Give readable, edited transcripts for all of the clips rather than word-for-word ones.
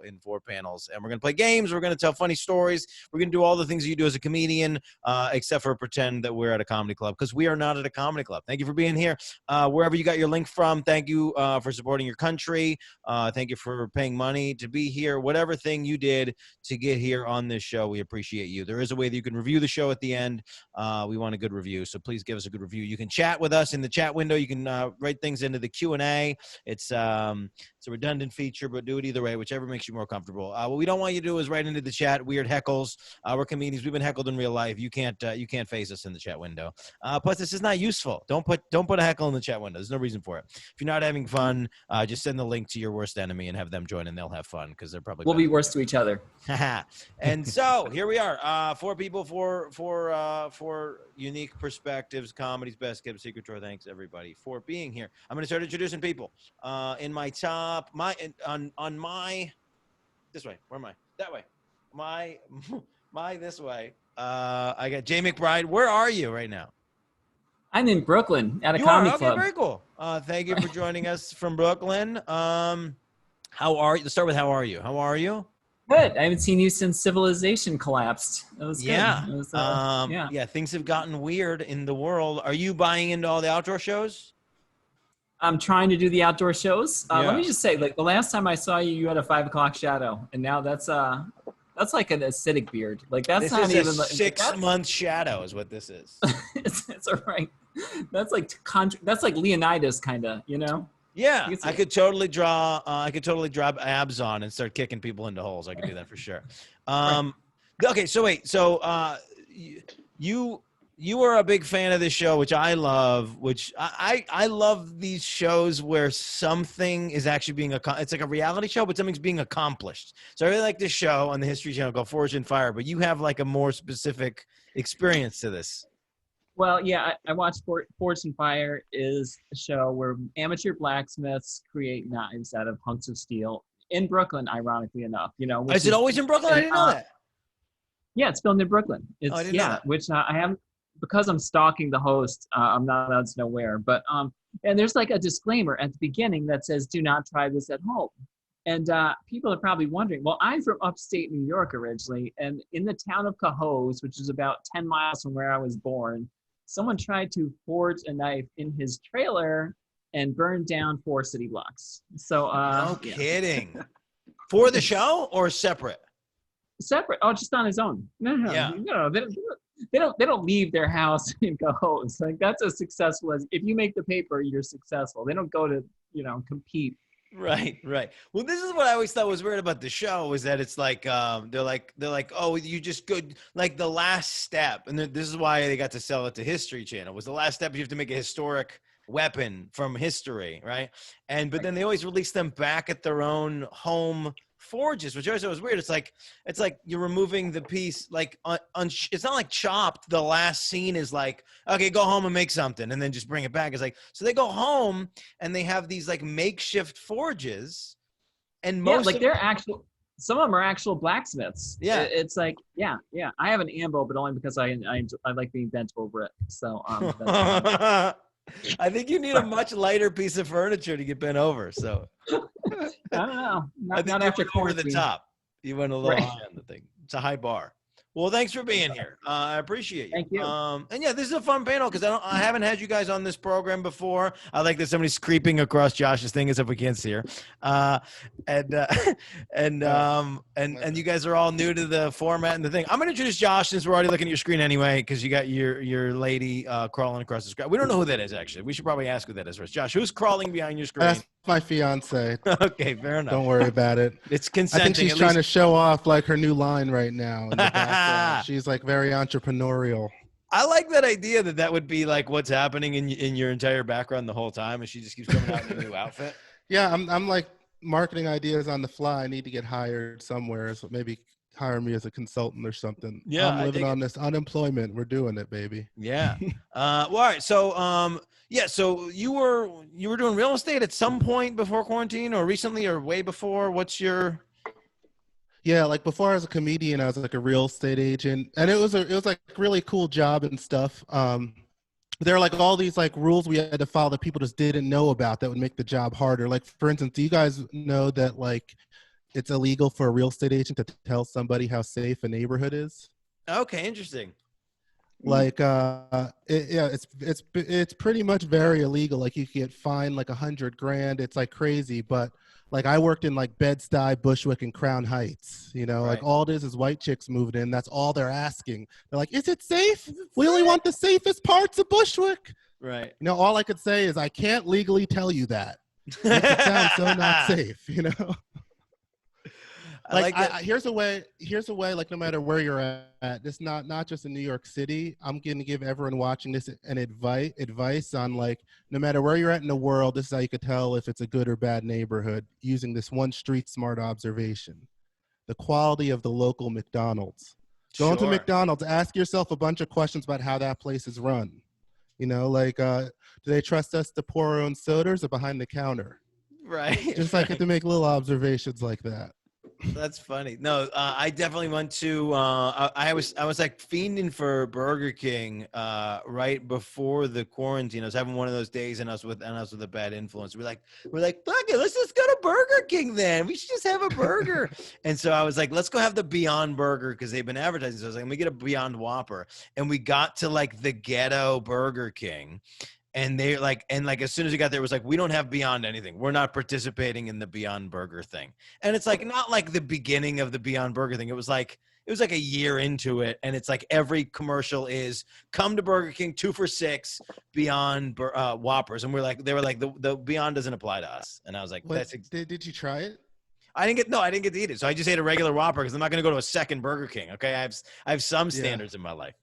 In 4 panels, and we're going to play games. We're going to tell funny stories. We're going to do all the things that you do as a comedian, except for pretend that we're at a comedy club, because we are not at a comedy club. Thank you for being here. Wherever you got your link from, thank you for supporting your country. Thank you for paying money to be here. Whatever thing you did to get here on this show, we appreciate you. There is a way that you can review the show at the end. We want a good review, so please give us a good review. You can chat with us in the chat window. You can write things into the Q&A. It's a redundant feature, but do it either way, whichever makes you more comfortable. What we don't want you to do is write into the chat weird heckles. We're comedians. We've been heckled in real life. You can't face us in the chat window. Plus, this is not useful. Don't put a heckle in the chat window. There's no reason for it. If you're not having fun, just send the link to your worst enemy and have them join, and they'll have fun because they're probably. We'll be worse to each other. And so here we are. 4 people, four unique perspectives. Comedy's best kept secret drawer. Thanks everybody for being here. I'm going to start introducing people. In my top, on my. This way. Where am I? That way. My this way. I got Jaye McBride. Where are you right now? I'm in Brooklyn at a comedy club. Okay, very cool. Thank you for joining us from Brooklyn. How are you? Let's start with how are you? How are you? Good. I haven't seen you since civilization collapsed. It was good. Yeah. It was, yeah. Things have gotten weird in the world. Are you buying into all the outdoor shows? I'm trying to do the outdoor shows. Yeah. Let me just say, like the last time I saw you, you had a 5 o'clock shadow, and now that's like an acidic beard. Like that's this not is even a 6-month shadow, is what this is. it's all right. That's like Leonidas, kind of, you know. Yeah, I could totally draw. I could totally drop abs on and start kicking people into holes. I could do that for sure. Right. Okay, so wait. So you are a big fan of this show, which I love. Which I love these shows where something is actually being it's like a reality show, but something's being accomplished. So I really like this show on the History Channel called Forged in Fire. But you have like a more specific experience to this. Well, yeah, I watched Forged in Fire is a show where amateur blacksmiths create knives out of hunks of steel in Brooklyn, ironically enough. You know, is it always in Brooklyn? I didn't know that. Yeah, it's filmed in Brooklyn. It's, I didn't know that. Which I haven't, because I'm stalking the host, I'm not allowed to know where. But and there's like a disclaimer at the beginning that says, "Do not try this at home." And people are probably wondering, well, I'm from upstate New York originally, and in the town of Cohoes, which is about 10 miles from where I was born, someone tried to forge a knife in his trailer and burned down 4 city blocks. So no kidding. For the show or separate? Separate. Oh, just on his own. No. Yeah. No, they don't leave their house and go host. Like that's as successful as if you make the paper, you're successful. They don't go to, compete. Right. Well, this is what I always thought was weird about the show is that it's like they're like, oh, you just go like the last step, and this is why they got to sell it to History Channel. Was the last step you have to make a historic weapon from history, right? But then they always release them back at their own home forges, which I always thought was weird. It's like you're removing the piece, like it's not like Chopped. The last scene is like, okay, go home and make something, and then just bring it back. It's like, so they go home and they have these like makeshift forges, and some of them are actual blacksmiths. Yeah, it's like, yeah. I have an anvil, but only because I like being bent over it. So I think you need a much lighter piece of furniture to get bent over. So I don't know. Not you after went over the top. You went a little high on the thing. It's a high bar. Well, thanks for being here. I appreciate you. Thank you. And yeah, this is a fun panel because I haven't had you guys on this program before. I like that somebody's creeping across Josh's thing as if we can't see her. And you guys are all new to the format and the thing. I'm going to introduce Josh since we're already looking at your screen anyway because you got your lady crawling across the screen. We don't know who that is actually. We should probably ask who that is first. Josh, who's crawling behind your screen? That's my fiance. Okay, fair enough. Don't worry about it. It's consenting. I think she's trying to show off like her new line right now. In the background. She's like very entrepreneurial. I like that idea that would be like what's happening in your entire background the whole time, and she just keeps coming out in a new outfit. Yeah, I'm like marketing ideas on the fly. I need to get hired somewhere, so maybe hire me as a consultant or something. Yeah, I'm living on this unemployment. We're doing it, baby. Yeah. Well, all right. So, so you were doing real estate at some point before quarantine, or recently, or way before. What's your? Yeah, like before I was a comedian, I was like a real estate agent, and it was like a really cool job and stuff. there are like all these like rules we had to follow that people just didn't know about that would make the job harder. Like, for instance, do you guys know that like it's illegal for a real estate agent to tell somebody how safe a neighborhood is? Okay, interesting. Like it's pretty much very illegal. Like, you could get fined like $100,000. It's like crazy. But like, I worked in like Bed-Stuy, Bushwick, and Crown Heights, you know, like Right. all it is white chicks moving in. That's all they're asking. They're like, is it safe? We only want the safest parts of Bushwick. Right. You know, all I could say is I can't legally tell you that. Makes it sound so not safe, you know? Here's a way, like, no matter where you're at, this not just in New York City, I'm going to give everyone watching this an advice on, like, no matter where you're at in the world, this is how you could tell if it's a good or bad neighborhood, using this one street smart observation: the quality of the local McDonald's. Go into McDonald's, ask yourself a bunch of questions about how that place is run. You know, like, do they trust us to pour our own sodas or behind the counter? Right. Just like, have to make little observations like that. That's funny. No, I definitely went to. I was like fiending for Burger King right before the quarantine. I was having one of those days, and I was with a bad influence. We're like, fuck it, let's just go to Burger King then. We should just have a burger. And so I was like, let's go have the Beyond Burger because they've been advertising. So I was like, let me get a Beyond Whopper. And we got to like the ghetto Burger King. And they like, as soon as we got there, it was like, we don't have Beyond anything. We're not participating in the Beyond Burger thing. And it's like, not like the beginning of the Beyond Burger thing. It was like a year into it. And it's like every commercial is come to Burger King 2 for $6 Beyond Whoppers. And they were like, the Beyond doesn't apply to us. And I was like, did you try it? I didn't get to eat it. So I just ate a regular Whopper because I'm not going to go to a second Burger King. Okay. I have some standards in my life.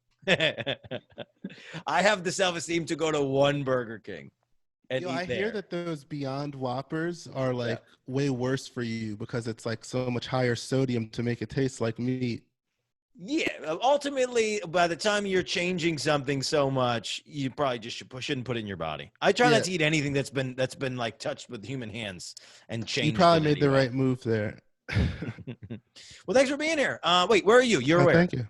I have the self-esteem to go to one Burger King and eat I there. hear that those Beyond Whoppers are like way worse for you because it's like so much higher sodium to make it taste like meat. Yeah, ultimately, by the time you're changing something so much, you probably just shouldn't put it in your body. I try not to eat anything that's been like touched with human hands and changed. You probably made the right move there. Well, thanks for being here. Wait, where are you? You're where? Thank you.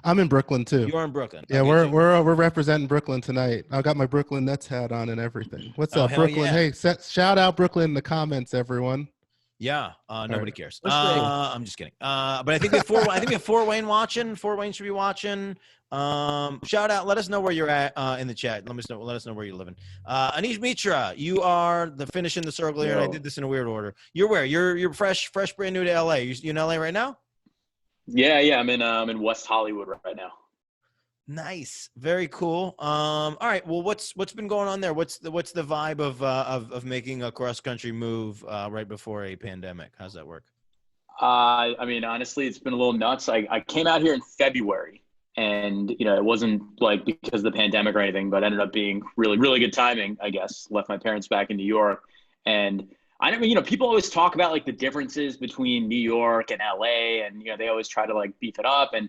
I'm in Brooklyn too. You're in Brooklyn. Yeah, okay, we're representing Brooklyn tonight. I got my Brooklyn Nets hat on and everything. What's up, Brooklyn? Yeah. Hey, shout out Brooklyn in the comments, everyone. Yeah, nobody cares. I'm just kidding. But I think we have Fort Wayne watching. Fort Wayne should be watching. Shout out. Let us know where you're at in the chat. Let us know where you're living. Anish Mitra, you are the finish in the circle here, and I did this in a weird order. You're where? You're fresh, brand new to LA. You in LA right now? Yeah. I'm in West Hollywood right now. Nice, very cool. All right. Well, what's been going on there? What's the vibe of making a cross country move right before a pandemic? How's that work? I mean, honestly, it's been a little nuts. I came out here in February, and it wasn't like because of the pandemic or anything, but ended up being really, really good timing, I guess. Left my parents back in New York, and I never, people always talk about like the differences between New York and LA, and they always try to like beef it up. And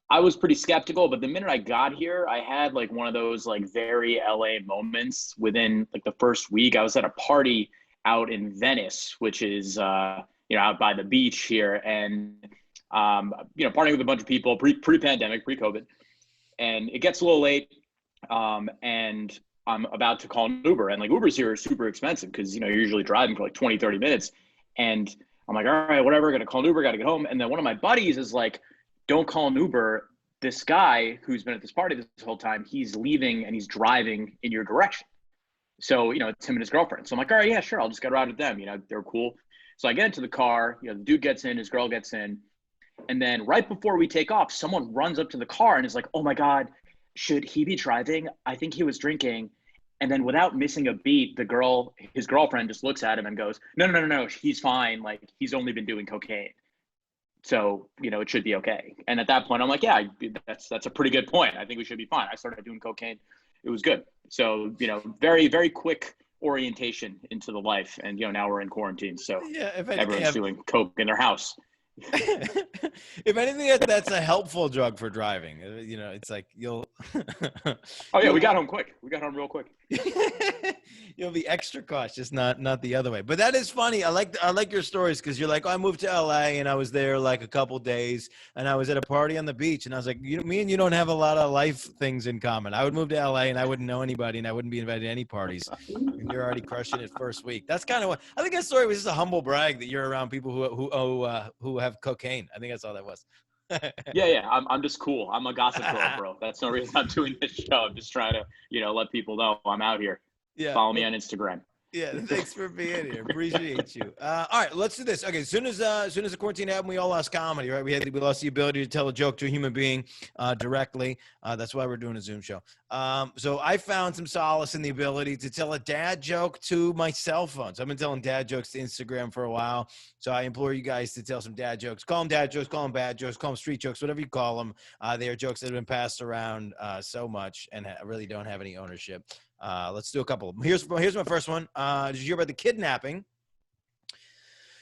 I was pretty skeptical, but the minute I got here, I had like one of those like very LA moments within like the first week. I was at a party out in Venice, which is out by the beach here, and partying with a bunch of people pre-pandemic, pre-COVID, and it gets a little late, and I'm about to call an Uber, and like Ubers here are super expensive because you're usually driving for like 20-30 minutes, and I'm like, all right, whatever, gonna call an Uber, gotta get home. And then one of my buddies is like, don't call an Uber. This guy who's been at this party this whole time, he's leaving and he's driving in your direction. So it's him and his girlfriend. So I'm like, all right, yeah, sure, I'll just get a ride with them. They're cool. So I get into the car, the dude gets in, his girl gets in, and then right before we take off, someone runs up to the car and is like, oh my God, should he be driving? I think he was drinking. And then without missing a beat, his girlfriend just looks at him and goes, no, he's fine. Like, he's only been doing cocaine. So, it should be okay. And at that point, I'm like, yeah, that's a pretty good point. I think we should be fine. I started doing cocaine. It was good. So, very, very quick orientation into the life. And, now we're in quarantine. So everyone's doing coke in their house. If anything, that's a helpful drug for driving. You know, it's like you'll. Oh yeah, we got home quick. We got home real quick. You'll be extra cautious, not the other way. But that is funny. I like your stories because you're like, oh, I moved to LA and I was there like a couple days and I was at a party on the beach and I was like, me and you don't have a lot of life things in common. I would move to LA and I wouldn't know anybody and I wouldn't be invited to any parties. And you're already crushing it first week. That's kind of what I think. That story was just a humble brag that you're around people who have cocaine. I think that's all that was. Yeah. I'm just cool. I'm a gossip girl, bro. That's no reason I'm doing this show. I'm just trying to, let people know I'm out here. Yeah. Follow me on Instagram. Yeah, thanks for being here. Appreciate you. All right, let's do this. Okay, as soon as the quarantine happened, we all lost comedy, right? We lost the ability to tell a joke to a human being directly. That's why we're doing a Zoom show. So I found some solace in the ability to tell a dad joke to my cell phone. So I've been telling dad jokes to Instagram for a while. So I implore you guys to tell some dad jokes. Call them dad jokes, call them bad jokes, call them street jokes, whatever you call them. They are jokes that have been passed around so much and really don't have any ownership. Let's do a couple. Here's my first one. Did you hear about the kidnapping?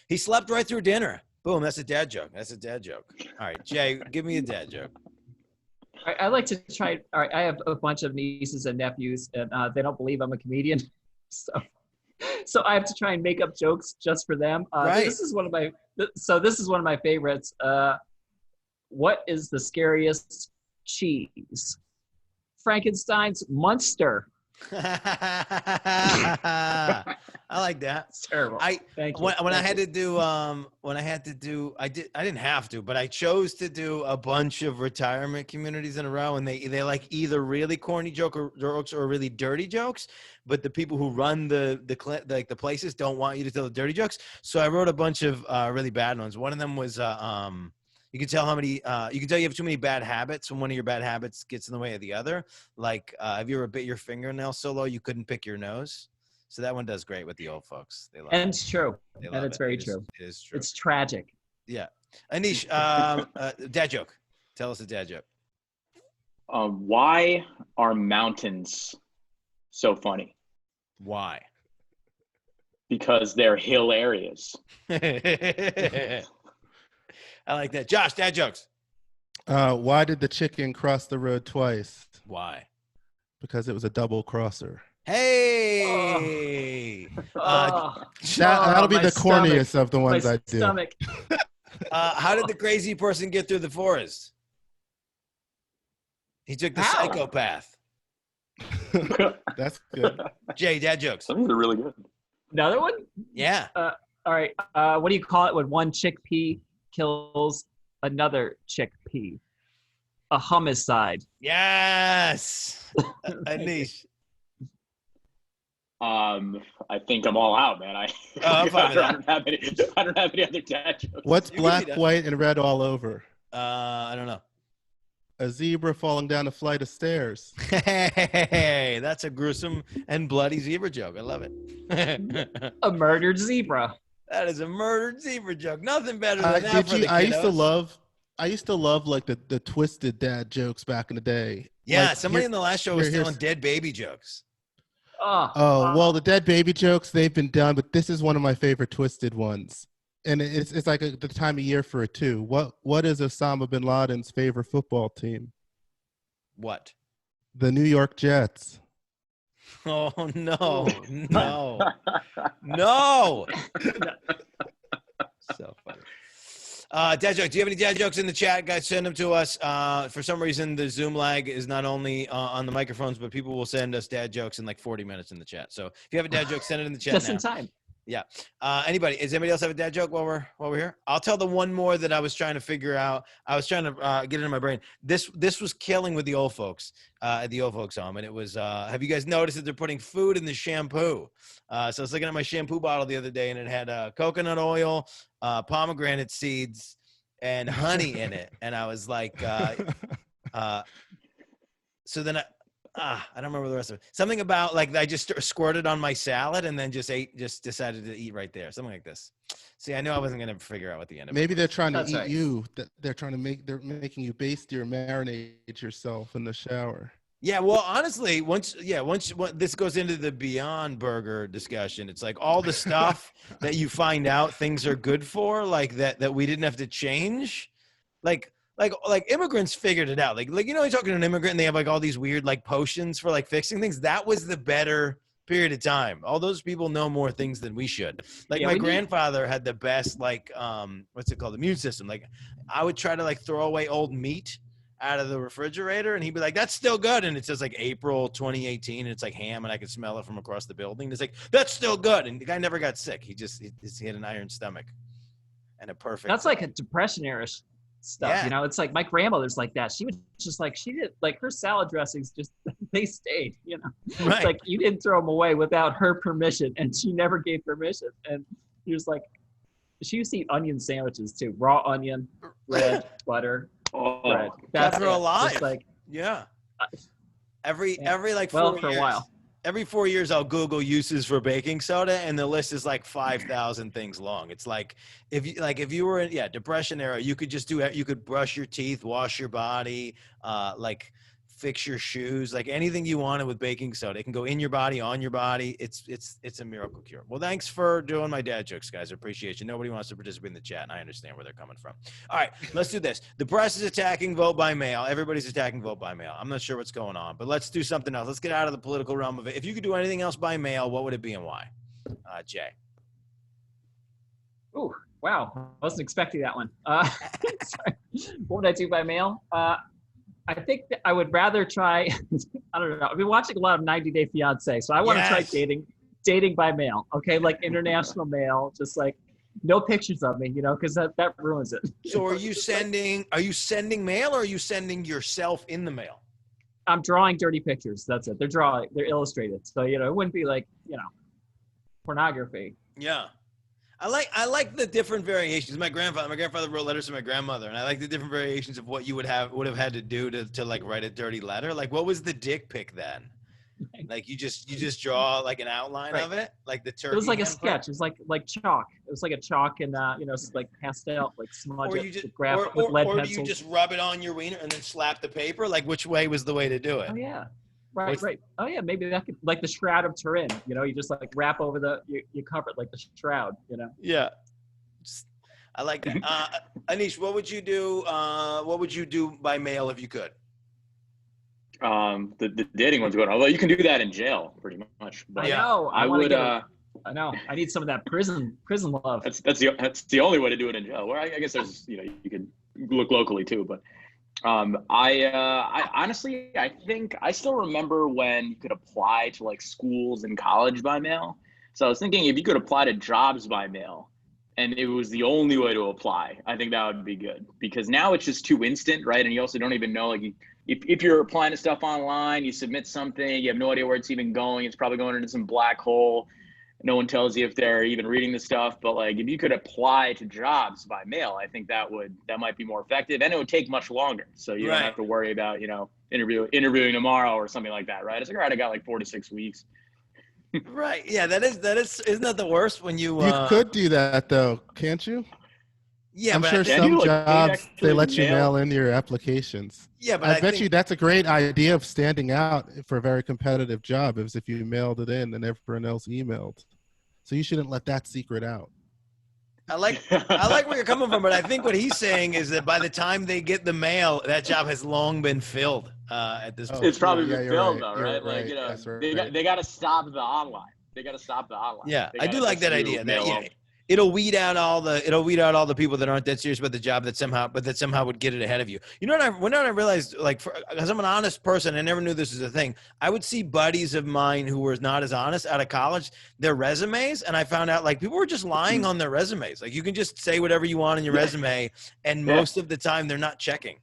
He slept right through dinner. Boom, that's a dad joke. All right, Jay, give me a dad joke. I like to try. All right, I have a bunch of nieces and nephews, and they don't believe I'm a comedian, so I have to try and make up jokes just for them. Right. This is one of my favorites. What is the scariest cheese? Frankenstein's Munster. I like that. It's terrible. Thank you. When I didn't have to, but I chose to do a bunch of retirement communities in a row, and they like either really corny jokes or really dirty jokes. But the people who run the places don't want you to tell the dirty jokes. So I wrote a bunch of really bad ones. One of them was you can tell you have too many bad habits when one of your bad habits gets in the way of the other. Like, have you ever bit your fingernail so low you couldn't pick your nose? So that one does great with the old folks. They love it. It's true. And it's very true. It is true. It's tragic. Yeah. Anish, dad joke. Tell us a dad joke. Why are mountains so funny? Why? Because they're hill areas. I like that. Josh, dad jokes. Why did the chicken cross the road twice? Why? Because it was a double crosser. Hey. That'll be the corniest of the ones I do. How did the crazy person get through the forest? He took the psychopath. That's good. Jay, dad jokes. Some of them are really good. Another one? Yeah. All right. What do you call it when one chickpea kills another chickpea? A homicide. Yes. Anish. I think I'm all out, man. I don't have any other dad jokes. What's black, white, and red all over? I don't know. A zebra falling down a flight of stairs. Hey, that's a gruesome and bloody zebra joke. I love it. A murdered zebra. That is a murdered zebra joke. Nothing better than that for the kiddos. I used to love like the twisted dad jokes back in the day. Yeah, like, somebody in the last show was telling dead baby jokes. Well, the dead baby jokes, they've been done, but this is one of my favorite twisted ones. And it's like the time of year for it too. What is Osama bin Laden's favorite football team? What? The New York Jets. Oh no. No. So funny. Dad jokes. Do you have any dad jokes in the chat, guys? Send them to us. For some reason, the Zoom lag is not only on the microphones, but people will send us dad jokes in like 40 minutes in the chat. So if you have a dad joke, send it in the chat Just now. in time. Yeah. Anybody? Does anybody else have a dad joke while we're here? I'll tell the one more that I was trying to figure out. I was trying to get it in my brain. This was killing with the old folks at the old folks home, and it was. Have you guys noticed that they're putting food in the shampoo? So I was looking at my shampoo bottle the other day, and it had coconut oil, pomegranate seeds, and honey in it, and I was like, so then I don't remember the rest of it. Something about like I just squirted on my salad and then just decided to eat right there. Something like this. See, I knew I wasn't going to figure out what the end of it. Maybe they're trying to That's eat right. you. They're making you baste or marinate yourself in the shower. Yeah, well, honestly, once this goes into the Beyond Burger discussion. It's like all the stuff that you find out things are good for, like that we didn't have to change. Like immigrants figured it out. Like you know, you're talking to an immigrant and they have like all these weird like potions for like fixing things. That was the better period of time. All those people know more things than we should. Like my grandfather had the best like what's it called? Immune system. Like I would try to like throw away old meat out of the refrigerator and he'd be like, that's still good. And it says like April 2018 and it's like ham and I could smell it from across the building. It's like, that's still good. And the guy never got sick. He had an iron stomach and a perfect. That's like a depression era stuff. Yeah. You know, it's like my grandmother's like that. She was just like, she did like her salad dressings, just they stayed, you know, Right. It's like you didn't throw them away without her permission and she never gave permission. And he was like, she used to eat onion sandwiches too. Raw onion, bread, butter. Right. Kept her alive. Just like, yeah. Every like 4 well, years, for a while. Every 4 years, I'll Google uses for baking soda, and the list is like 5,000 things long. It's like if you were in depression era, you could just you could brush your teeth, wash your body, like fix your shoes, like anything you wanted with baking soda. It can go in your body, on your body. It's a miracle cure. Well, thanks for doing my dad jokes, guys. I appreciate you. Nobody wants to participate in the chat, and I understand where they're coming from. All right, let's do this. The press is attacking vote by mail. Everybody's attacking vote by mail. I'm not sure what's going on, but let's do something else. Let's get out of the political realm of it. If you could do anything else by mail, what would it be and why? Jay. Oh, wow. I wasn't expecting that one. Sorry. What would I do by mail? I think that I would rather try, I don't know. I've been watching a lot of 90 Day Fiancé, so I want to try dating by mail, okay? Like international mail, just like no pictures of me, you know, because that ruins it. So are you sending mail or are you sending yourself in the mail? I'm drawing dirty pictures. That's it. They're illustrated. So, you know, it wouldn't be like, you know, pornography. Yeah. I like the different variations. My grandfather wrote letters to my grandmother, and I like the different variations of what you would have had to do to like write a dirty letter. Like, what was the dick pic then? Like you just draw like an outline of it, like the turkey. It was like a sketch. It was like chalk. It was like a chalk and you know, like pastel, like smudge or it you just, with lead or do pencils. you just rub it on your wiener and then slap the paper? Like, which way was the way to do it? Oh yeah. Right. Oh yeah, maybe that could, like the Shroud of Turin, you know, you just like wrap over you cover it like the shroud, you know. Yeah. I like that. Anish, what would you do? What would you do by mail if you could? The dating one's going on. Well, you can do that in jail pretty much. But I know. I would. I know. I need some of that prison love. That's the only way to do it in jail. Where I guess there's, you know, you could look locally too, but. I honestly, I think I still remember when you could apply to like schools and college by mail. So I was thinking if you could apply to jobs by mail and it was the only way to apply, I think that would be good, because now it's just too instant, right? And you also don't even know, like if you're applying to stuff online, you submit something, you have no idea where it's even going. It's probably going into some black hole. No one tells you if they're even reading the stuff, but like if you could apply to jobs by mail, I think that might be more effective, and it would take much longer. So you don't have to worry about, you know, interviewing tomorrow or something like that, right? It's like, all right, I got like 4 to 6 weeks. Right. Yeah, that is isn't that the worst when you You could do that though, can't you? Yeah, I'm but sure some jobs they let you mail in your applications. Yeah, but I bet you that's a great idea of standing out for a very competitive job, is if you mailed it in and everyone else emailed. So you shouldn't let that secret out. I like where you're coming from, but I think what he's saying is that by the time they get the mail, that job has long been filled at this point. It's probably been filled though, right? Like, you know, they got to stop the online. Yeah, I do like that idea. It'll weed out all the people that aren't that serious about the job that somehow would get it ahead of you. You know what I realized, like, because I'm an honest person, I never knew this was a thing. I would see buddies of mine who were not as honest out of college, their resumes, and I found out like people were just lying on their resumes. Like you can just say whatever you want in your resume, and most of the time they're not checking.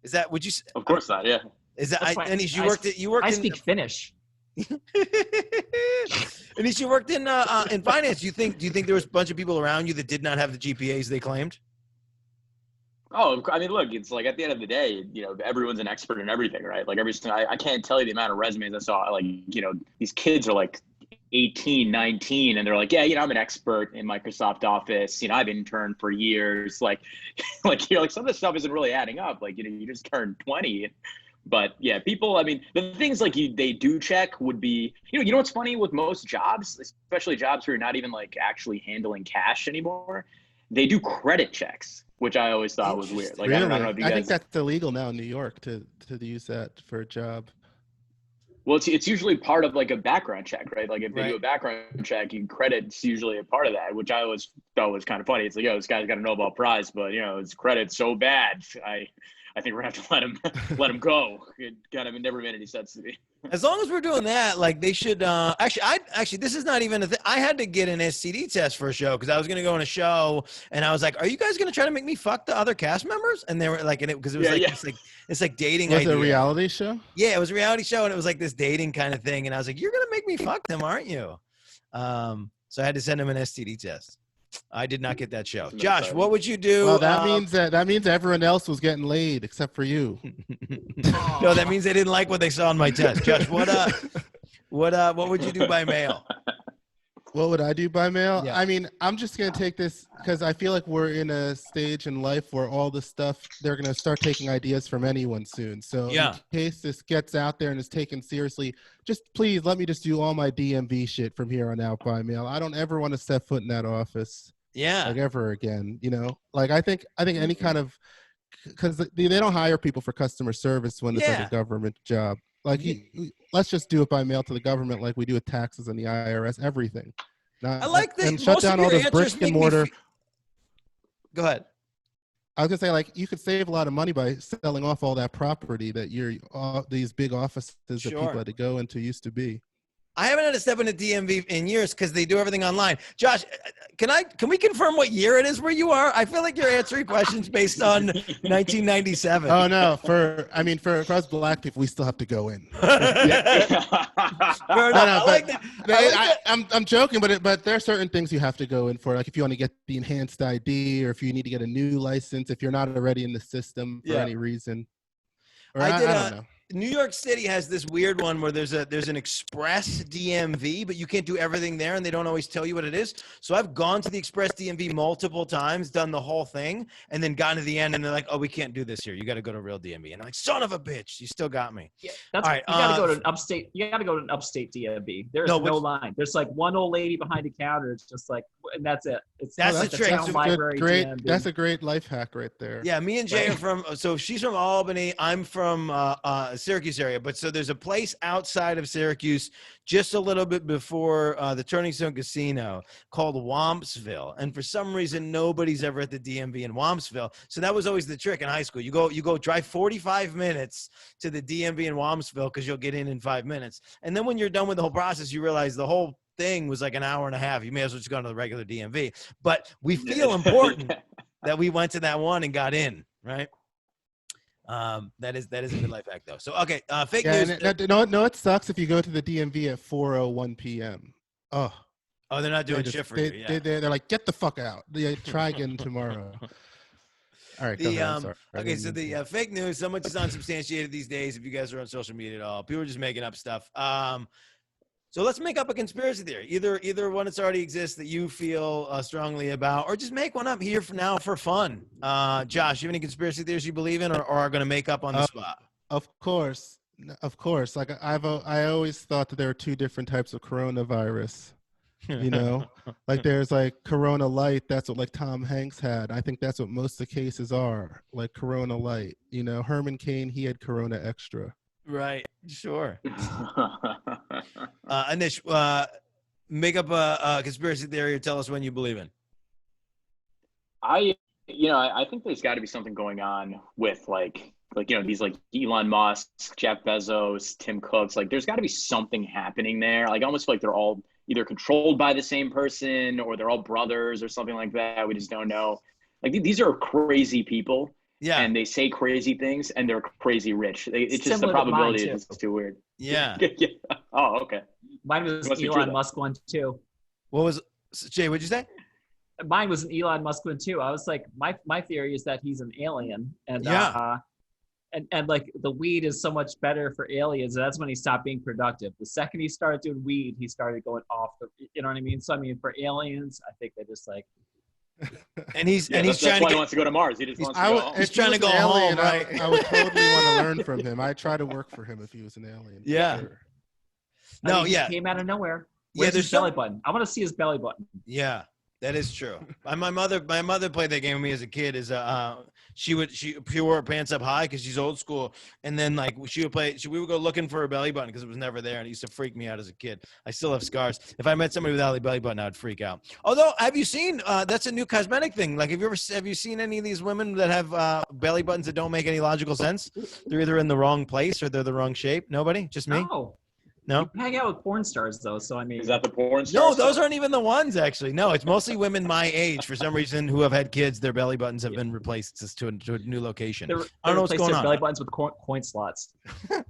Is that? Would you? Of course not. Yeah. Is that? Anish, you worked. I speak Finnish. Anish, you worked in finance. Do you think there was a bunch of people around you that did not have the GPAs they claimed? Oh, I mean, look, it's like at the end of the day, you know, everyone's an expert in everything, right? Like I can't tell you the amount of resumes I saw. Like, you know, these kids are like 18, 19, and they're like, yeah, you know, I'm an expert in Microsoft Office. You know, I've interned for years. Like you're like, some of this stuff isn't really adding up. Like, you know, you just turned 20. But yeah, people, I mean, the things like they do check would be, you know what's funny with most jobs, especially jobs where you're not even like actually handling cash anymore, they do credit checks, which I always thought was weird. Like, Really? I don't know if you guys. I think that's illegal now in New York to use that for a job. Well, it's usually part of like a background check, right? Like if they do a background check, credit's usually a part of that, which I always thought was kind of funny. It's like, yo, this guy's got a Nobel Prize, but you know, his credit's so bad. I think we're gonna have to let him go. It kind of never made any sense to me. As long as we're doing that, like they should. Actually, this is not even a thing. I had to get an STD test for a show because I was gonna go on a show, and I was like, "Are you guys gonna try to make me fuck the other cast members?" And they were like, because it was it's like dating. Was it a reality show? Yeah, it was a reality show, and it was like this dating kind of thing. And I was like, "You're gonna make me fuck them, aren't you?" So I had to send him an STD test. I did not get that show. Josh, what would you do? Well, that means everyone else was getting laid except for you. No, that means they didn't like what they saw on my test. Josh, what would you do by mail? What would I do by mail? Yeah. I mean, I'm just going to take this because I feel like we're in a stage in life where all this stuff, they're going to start taking ideas from anyone soon. So in case this gets out there and is taken seriously, just please let me just do all my DMV shit from here on out by mail. I don't ever want to step foot in that office. Yeah. Like ever again, you know? Like I think any kind of, because they don't hire people for customer service when it's like a government job. Like, let's just do it by mail to the government like we do with taxes and the IRS, everything. I like that. And shut down all this brick and mortar. Go ahead. I was going to say, like, you could save a lot of money by selling off all that property that these big offices that people had to go into used to be. I haven't had to step into DMV in years because they do everything online. Josh, can we confirm what year it is where you are? I feel like you're answering questions based on 1997. Oh no, for us black people, we still have to go in. I'm joking, but there are certain things you have to go in for. Like if you want to get the enhanced ID, or if you need to get a new license, if you're not already in the system for any reason. Or I don't know. New York City has this weird one where there's an express DMV, but you can't do everything there, and they don't always tell you what it is. So I've gone to the express DMV multiple times, done the whole thing, and then gotten to the end, and they're like, "Oh, we can't do this here. You got to go to real DMV." And I'm like, "Son of a bitch, you still got me." Yeah, that's all right. You got to go to an upstate. You got to go to an upstate DMV. There's no line. There's like one old lady behind the counter. It's just like, and that's it. That's the trick. That's a great life hack right there. Yeah, me and Jay are from. So she's from Albany. I'm from Syracuse area, but so there's a place outside of Syracuse just a little bit before the Turning Stone Casino called Wampsville, and for some reason nobody's ever at the DMV in Wampsville. So that was always the trick in high school. You go drive 45 minutes to the DMV in Wampsville because you'll get in 5 minutes, and then when you're done with the whole process, you realize the whole thing was like an hour and a half. You may as well just go to the regular DMV, but we feel important that we went to that one and got in, right? That is a good life hack though. So okay, fake news. No, it sucks if you go to the DMV at 4:01 p.m. Oh, they're not doing shit for you. Yeah. They're like, get the fuck out. Try again tomorrow. All right. Okay, so the fake news, so much is unsubstantiated these days. If you guys are on social media at all, people are just making up stuff. So let's make up a conspiracy theory. Either one that's already exists that you feel strongly about, or just make one up here for now for fun. Josh, you have any conspiracy theories you believe in, or are going to make up on the spot? Of course. Like I always thought that there are two different types of coronavirus. You know, like there's like Corona Light. That's what like Tom Hanks had. I think that's what most of the cases are, like Corona Light. You know, Herman Cain, he had Corona Extra. Right. Sure. Anish, make up a conspiracy theory or tell us when you believe in. I think there's got to be something going on with like these like Elon Musk, Jeff Bezos, Tim Cook's. Like there's got to be something happening there. Like I almost feel like they're all either controlled by the same person or they're all brothers or something like that. We just don't know. Like these are crazy people. Yeah. And they say crazy things and they're crazy rich. It's just the probability is too weird. Yeah. Yeah. Oh, okay. Mine was an Elon Musk one too. What was Jay? What'd you say? Mine was an Elon Musk one too. I was like, my theory is that he's an alien, and and like the weed is so much better for aliens. That's when he stopped being productive. The second he started doing weed, he started going off the. You know what I mean? So I mean, for aliens, I think they just like And he's that's trying why to he wants to go to Mars. He just wants to go home. He's trying to go home, right? I would totally want to learn from him. I'd try to work for him if he was an alien. Yeah. Sure. No, He came out of nowhere. Where's there's his belly button? I want to see his belly button. Yeah, that is true. My mother played that game with me as a kid. She wore her pants up high because she's old school, and then like we would go looking for her belly button because it was never there, and it used to freak me out as a kid. I still have scars. If I met somebody without a belly button, I'd freak out. Although, have you seen? That's a new cosmetic thing. Like, have you seen any of these women that have belly buttons that don't make any logical sense? They're either in the wrong place or they're the wrong shape. Nobody, just me. No. You hang out with porn stars though, so I mean. Is that the porn stars? No, those aren't even the ones actually. No, it's mostly women my age for some reason who have had kids. Their belly buttons have been replaced to a new location. I don't know what's going on. Belly buttons with coin slots.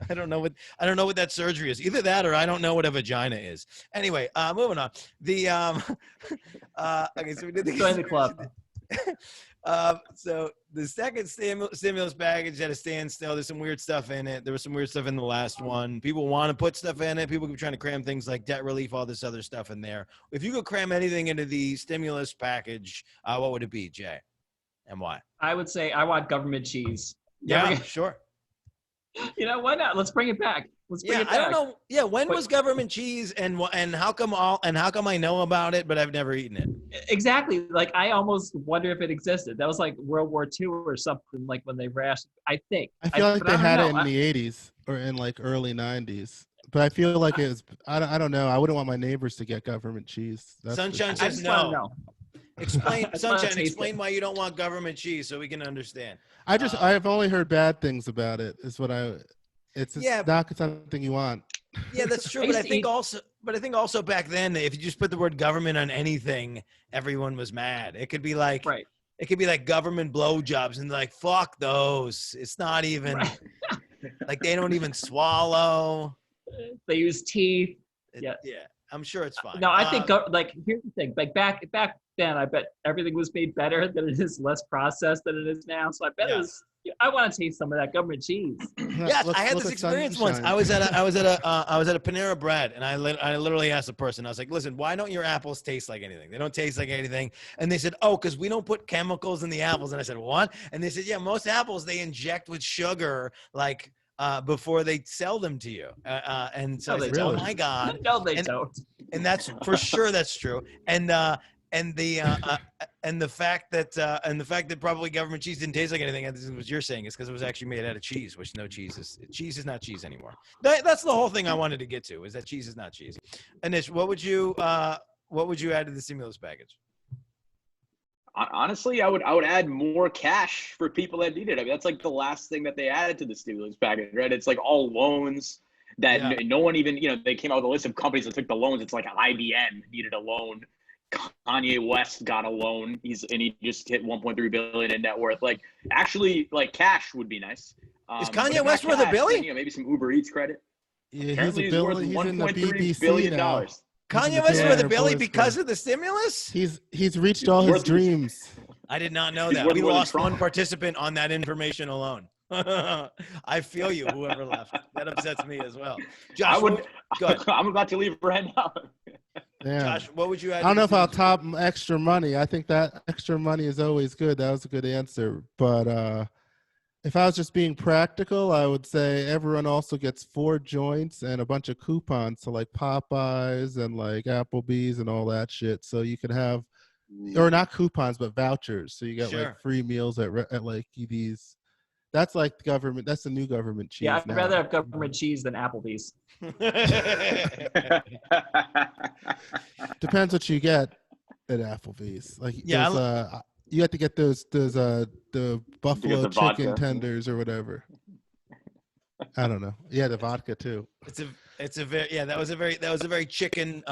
I don't know what that surgery is. Either that or I don't know what a vagina is. Anyway, moving on. The okay, so we did the Join the club. So the second stimulus package had a standstill. There's some weird stuff in it. There was some weird stuff in the last one. People want to put stuff in it. People keep trying to cram things like debt relief, all this other stuff in there. If you could cram anything into the stimulus package, what would it be, Jay? And why? I would say I want government cheese. Yeah, sure. You know, why not? Let's bring it back. Let's bring it back. I don't know. Yeah, when was government cheese, and how come I know about it, but I've never eaten it? Exactly. Like, I almost wonder if it existed. That was like World War II or something, like when they rationed. I think. I feel like they had it in the 80s or in like early 90s. But I feel like it was. I don't know. I wouldn't want my neighbors to get government cheese. Sunshine says no. Explain why you don't want government cheese so we can understand. I've only heard bad things about it. Is what It's not something you want. Yeah, that's true. But I think also back then, if you just put the word government on anything, everyone was mad. It could be like, right. It could be like government blowjobs and like, fuck those. It's not even like they don't even swallow. They use teeth. Yeah. I'm sure it's fine. No, I think like here's the thing. Like back then, I bet everything was made better than it is, less processed than it is now. So I bet it was. I want to taste some of that government cheese. Yes, I had this experience once. I was at a Panera Bread, and I literally asked the person. I was like, "Listen, why don't your apples taste like anything? They don't taste like anything." And they said, "Oh, because we don't put chemicals in the apples." And I said, "What?" And they said, "Yeah, most apples they inject with sugar, like before they sell them to you." And so I said, "Oh my God!" No, they don't. And that's for sure. That's true. And the fact that probably government cheese didn't taste like anything, and this is what you're saying, is because it was actually made out of cheese, which cheese is not cheese anymore. That's the whole thing I wanted to get to, is that cheese is not cheese. Anish, what would you add to the stimulus package? Honestly, I would add more cash for people that need it. I mean, that's like the last thing that they added to the stimulus package, right? It's like all loans that no one even, they came out with a list of companies that took the loans. It's like IBM needed a loan. Kanye West got a loan. He just hit 1.3 billion in net worth. Like, actually, like, cash would be nice. Is Kanye West worth $1 billion? Maybe some Uber Eats credit. Yeah, he's worth $1.3 billion. Kanye West worth $1 billion because of the stimulus? He's reached all his dreams. I did not know that. We lost one participant on that information alone. I feel you, whoever left. That upsets me as well. Josh, go ahead. I'm about to leave right now. Yeah. Josh, what would you add? I don't know if I'll top extra money. I think that extra money is always good. That was a good answer. But if I was just being practical, I would say everyone also gets 4 joints and a bunch of coupons to like Popeyes and like Applebee's and all that shit. So you could have, or not coupons, but vouchers. So you get like free meals at like these. That's like the government. That's the new government cheese. Yeah, I'd rather have government cheese than Applebee's. Depends what you get at Applebee's. Like, you have to get the buffalo chicken vodka. tenders or whatever. I don't know. Yeah, the vodka too. That was a very chicken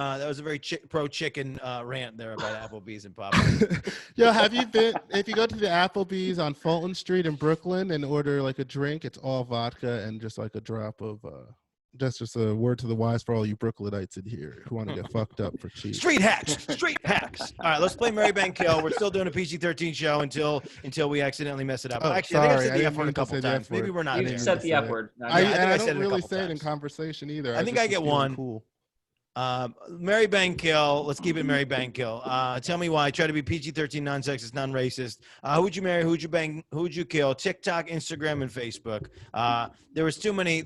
pro chicken rant there about Applebee's and Popeyes. Yo, have you been? If you go to the Applebee's on Fulton Street in Brooklyn and order like a drink, it's all vodka and just like a drop of. That's just a word to the wise for all you Brooklynites in here who want to get fucked up for cheap. Street hacks. All right, let's play Mary Bank Kill. We're still doing a PG-13 show until we accidentally mess it up. Oh, actually, I think I said the F word a couple times. Maybe we're not You there. said the F word. I don't really say it in conversation either. I think I get one. Cool. Mary Bang Kill. Let's keep it Mary Bang Kill. Tell me why. Try to be PG-13, non-sexist, non-racist. Who would you marry? Who would you bang? Who would you kill? TikTok, Instagram, and Facebook. There was too many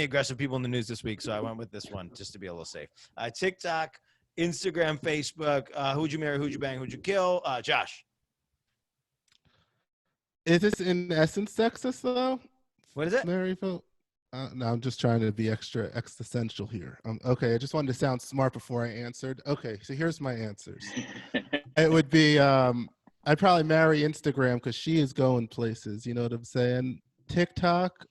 aggressive people in the news this week, so I went with this one just to be a little safe. TikTok, Instagram, Facebook. Who would you marry? Who would you bang? Who would you kill? Josh. Is this in essence sexist though? What is it? Mary Phil? No, I'm just trying to be extra existential here. Okay, I just wanted to sound smart before I answered. Okay, so here's my answers. It would be, I'd probably marry Instagram because she is going places. You know what I'm saying? TikTok,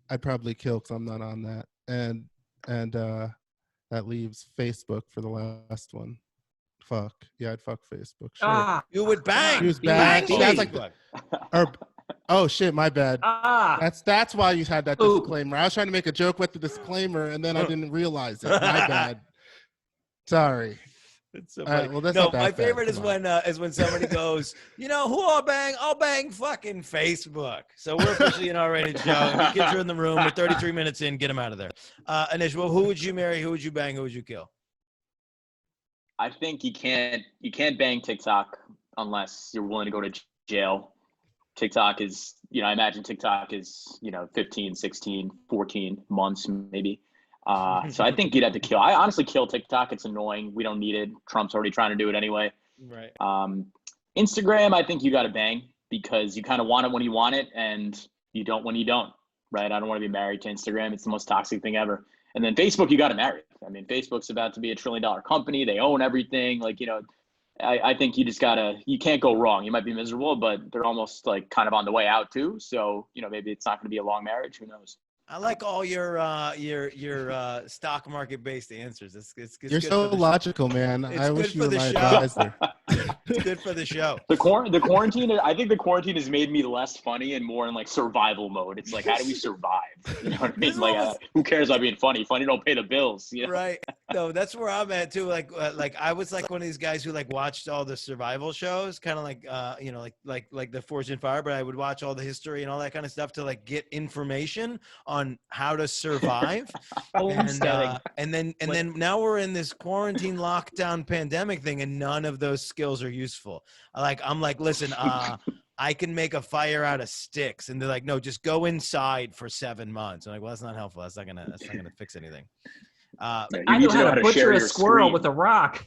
I'd probably kill because I'm not on that. And that leaves Facebook for the last one. Fuck. Yeah, I'd fuck Facebook. Sure. You would bang. She was bad. Bang That's like Facebook. Oh shit, my bad. That's why you had that disclaimer. I was trying to make a joke with the disclaimer and then I didn't realize it. My bad. Sorry. It's so well, that's no, not that my bad. favorite is when somebody goes, you know, who I'll bang? I'll bang fucking Facebook. So we're officially an R-rated show. The kids are in the room. We're 33 minutes in. Get them out of there. Anish, well, who would you marry? Who would you bang? Who would you kill? I think you can't bang TikTok unless you're willing to go to jail. TikTok is, I imagine TikTok is, 15, 16, 14 months maybe. So I think you'd have to kill. I honestly kill TikTok. It's annoying. We don't need it. Trump's already trying to do it anyway. Right. Instagram, I think you got to bang because you kind of want it when you want it and you don't when you don't, right? I don't want to be married to Instagram. It's the most toxic thing ever. And then Facebook, you got to marry. I mean, Facebook's about to be $1 trillion company. They own everything. I think you just you can't go wrong. You might be miserable, but they're almost like kind of on the way out too. So, maybe it's not going to be a long marriage. Who knows? I like all your stock market based answers. It's You're so logical, man. I wish you were my advisor. It's good for the show. The quarantine. I think the quarantine has made me less funny and more in like survival mode. It's like, how do we survive? You know what I mean? Like, who cares about being funny? Funny don't pay the bills. You know? Right. No, that's where I'm at too. Like I was like one of these guys who like watched all the survival shows, kind of like like the Forged in Fire, but I would watch all the history and all that kind of stuff to like get information on how to survive. and then now we're in this quarantine lockdown pandemic thing and none of those skills are useful. I'm like, listen, I can make a fire out of sticks. And they're like, no, just go inside for 7 months. I'm like, well, that's not helpful. That's not gonna fix anything. I know how to butcher a squirrel screen with a rock.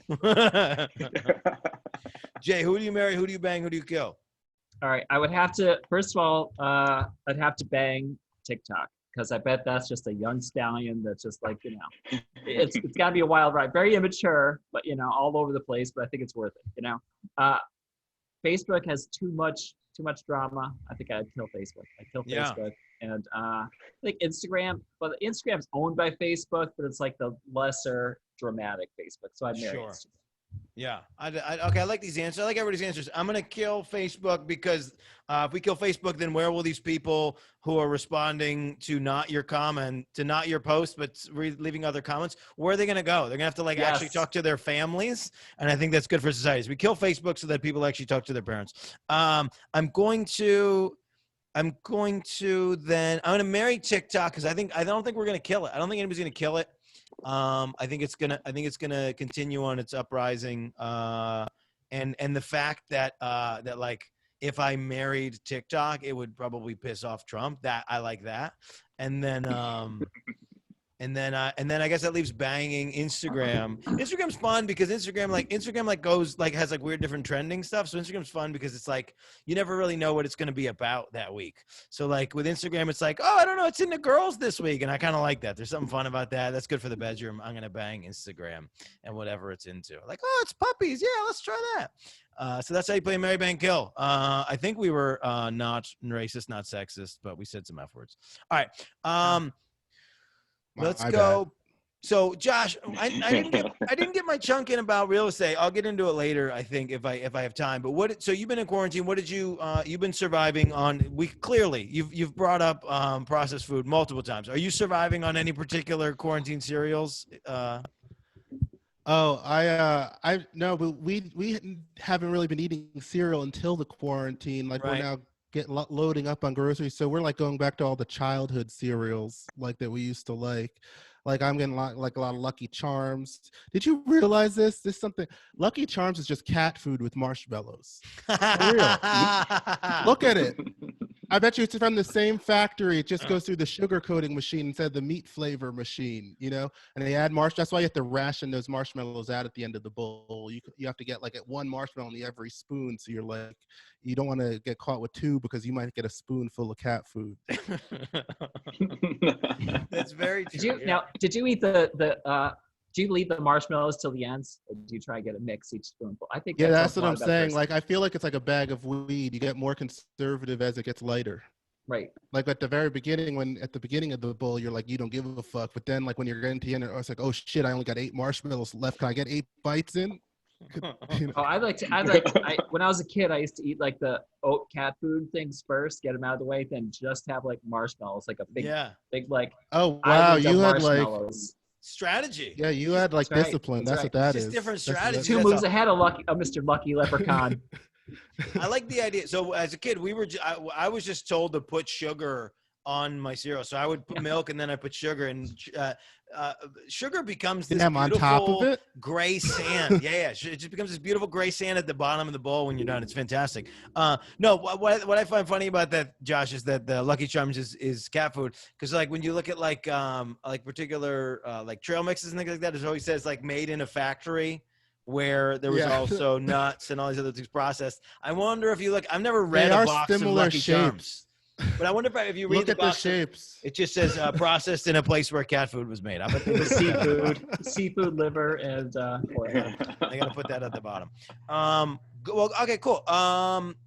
Jay, who do you marry? Who do you bang? Who do you kill? All right. I would have to, first of all, I'd have to bang TikTok because I bet that's just a young stallion that's just like, it's got to be a wild ride. Very immature, but, all over the place, but I think it's worth it, Facebook has too much drama. I think I'd kill Facebook. I'd kill Facebook. And I think Instagram, but Instagram's owned by Facebook, but it's like the lesser dramatic Facebook. So I'd marry Instagram. Yeah. Okay. I like these answers. I like everybody's answers. I'm going to kill Facebook because if we kill Facebook, then where will these people who are responding to not your comment, to not your post, but leaving other comments, where are they going to go? They're going to have to actually talk to their families. And I think that's good for society. So we kill Facebook so that people actually talk to their parents. I'm going to marry TikTok because I don't think we're going to kill it. I don't think anybody's going to kill it. I think it's gonna continue on its uprising. And the fact that like if I married TikTok, it would probably piss off Trump. That I like that. And then and then I guess that leaves banging Instagram. Instagram's fun because Instagram goes has weird different trending stuff. So Instagram's fun because it's like you never really know what it's going to be about that week. So like with Instagram, it's like, oh, I don't know, it's into girls this week, and I kind of like that. There's something fun about that. That's good for the bedroom. I'm gonna bang Instagram and whatever it's into. Like, oh, it's puppies. Yeah, let's try that. So that's how you play Mary Bang Kill. I think we were not racist, not sexist, but we said some F words. All right. Let's go. So Josh, I didn't get my chunk in about real estate. I'll get into it later, I think, if I have time. But so you've been in quarantine. What did you've been surviving on? Clearly you've brought up processed food multiple times. Are you surviving on any particular quarantine cereals? No, but we haven't really been eating cereal until the quarantine. Like we're now loading up on groceries, so we're like going back to all the childhood cereals like that we used to like. Like I'm getting like a lot of Lucky Charms. Did you realize this? This is something. Lucky Charms is just cat food with marshmallows. For real. Look at it. I bet you it's from the same factory. It just goes through the sugar coating machine instead of the meat flavor machine, you know? And they add That's why you have to ration those marshmallows out at the end of the bowl. You have to get like one marshmallow in every spoon. So you're like, you don't want to get caught with two because you might get a spoonful of cat food. That's very true. Did you eat do you leave the marshmallows till the ends, or do you try to get a mix each spoonful? I think that's what I'm saying. Like, I feel like it's like a bag of weed. You get more conservative as it gets lighter. Right. Like at the very beginning, at the beginning of the bowl, you're like, you don't give a fuck. But then like when you're getting to the end, it's like, oh shit, I only got 8 marshmallows left. Can I get 8 bites in? You know? When I was a kid, I used to eat like the oat cat food things first, get them out of the way, then just have like marshmallows, like a big like. Oh wow, you had like strategy. Yeah, you had like discipline. That's what that is. Just different strategy. 2 moves ahead of Mr. Lucky Leprechaun. I like the idea. So as a kid, I was just told to put sugar on my cereal. So I would put milk and then I put sugar, and sugar becomes this beautiful on top of it? gray sand. Yeah. It just becomes this beautiful gray sand at the bottom of the bowl when you're done. It's fantastic. No, what I find funny about that, Josh, is that the Lucky Charms is cat food. Because like when you look at like particular like trail mixes and things like that, it always says like made in a factory, where there was also nuts and all these other things processed. I wonder if you look. I've never read a box of Lucky Charms. But I wonder if you read Look the at box, the shapes. it just says processed in a place where cat food was made. I bet the seafood liver, and oil. I gotta put that at the bottom. Well, okay, cool.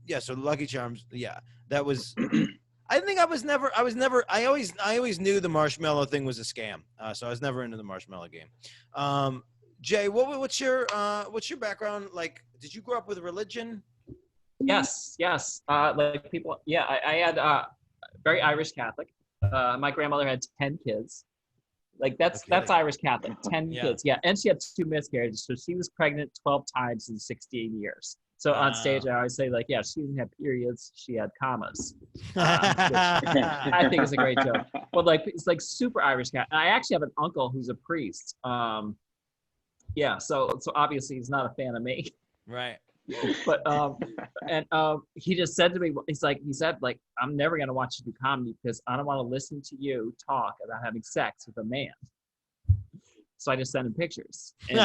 Yeah, so Lucky Charms. Yeah, that was. I think I always knew the marshmallow thing was a scam. So I was never into the marshmallow game. Jay, what's your background like? Did you grow up with religion? Yes. Like people, I had very Irish Catholic. My grandmother had 10 kids. Like that's Irish Catholic, 10 kids. Yeah, and she had 2 miscarriages, so she was pregnant 12 times in 16 years. So on stage, I always say like, she didn't have periods, she had commas, which I think is a great joke. But like, it's like super Irish Catholic. I actually have an uncle who's a priest. So obviously he's not a fan of me. Right. But he just said to me, he said I'm never gonna watch you do comedy because I don't want to listen to you talk about having sex with a man. So I just sent him pictures. And,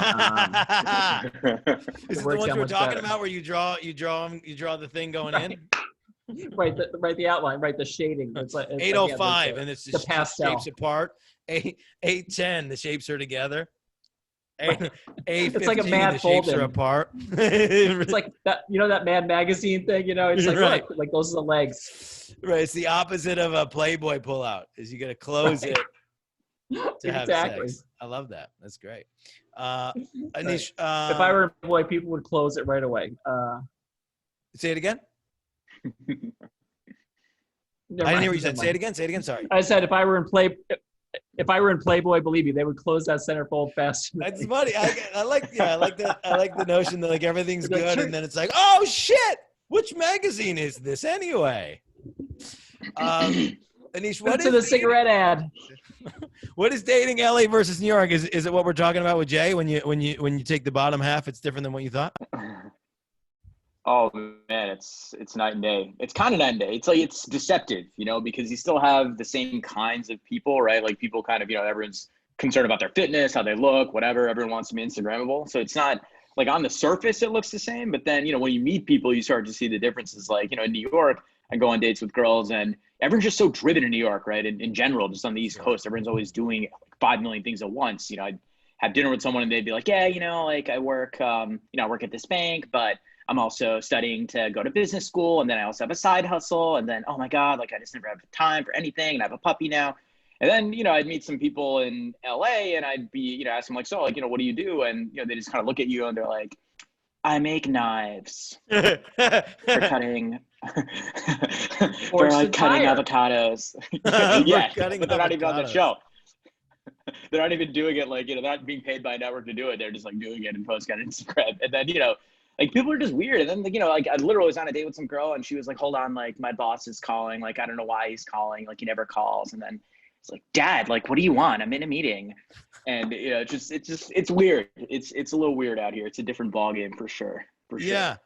is it the ones we're talking about where you draw the thing going in? Right, the outline, right, the shading. It's like 805, and it's the pastel. Shapes apart. 810, the shapes are together. It's like a Mad Folding. Are apart. It's like that, that Mad Magazine thing. It's like right. like those are the legs. Right. It's the opposite of a Playboy pullout. Is you got to close it to have sex. I love that. That's great. Anish, if I were a boy, people would close it right away. Say it again. I didn't hear what you said. Say it again. Sorry. I said if I were in Playboy, believe me, they would close that centerfold faster. That's funny. I like that. I like the notion that like everything's good, and then it's like, oh shit, which magazine is this anyway? Anish, what is the cigarette ad? What is dating LA versus New York? Is it what we're talking about with Jay? When you take the bottom half, it's different than what you thought. Oh man, it's night and day. It's kind of night and day. It's like it's deceptive, because you still have the same kinds of people, right? Like people kind of, everyone's concerned about their fitness, how they look, whatever. Everyone wants to be Instagrammable. So it's not like on the surface it looks the same, but then when you meet people, you start to see the differences. Like in New York, I go on dates with girls, and everyone's just so driven in New York, right? In general, just on the East Coast, everyone's always doing like 5 million things at once. I'd have dinner with someone and they'd be like, like I work, I work at this bank, but I'm also studying to go to business school. And then I also have a side hustle. And then, oh my God, like I just never have time for anything. And I have a puppy now. And then, I'd meet some people in LA and I'd be, ask them like, so like, what do you do? And, they just kind of look at you and they're like, I make knives for cutting, for like cutting avocados. Yeah, but they're not even on the show. They're not even doing it like, they're not being paid by a network to do it. They're just like doing it and posting on Instagram. And then, like people are just weird. And then, like I literally was on a date with some girl and she was like, hold on, like my boss is calling. Like, I don't know why he's calling. Like he never calls. And then It's like, Dad, like, what do you want? I'm in a meeting. And it's weird. It's a little weird out here. It's a different ballgame for sure. Yeah.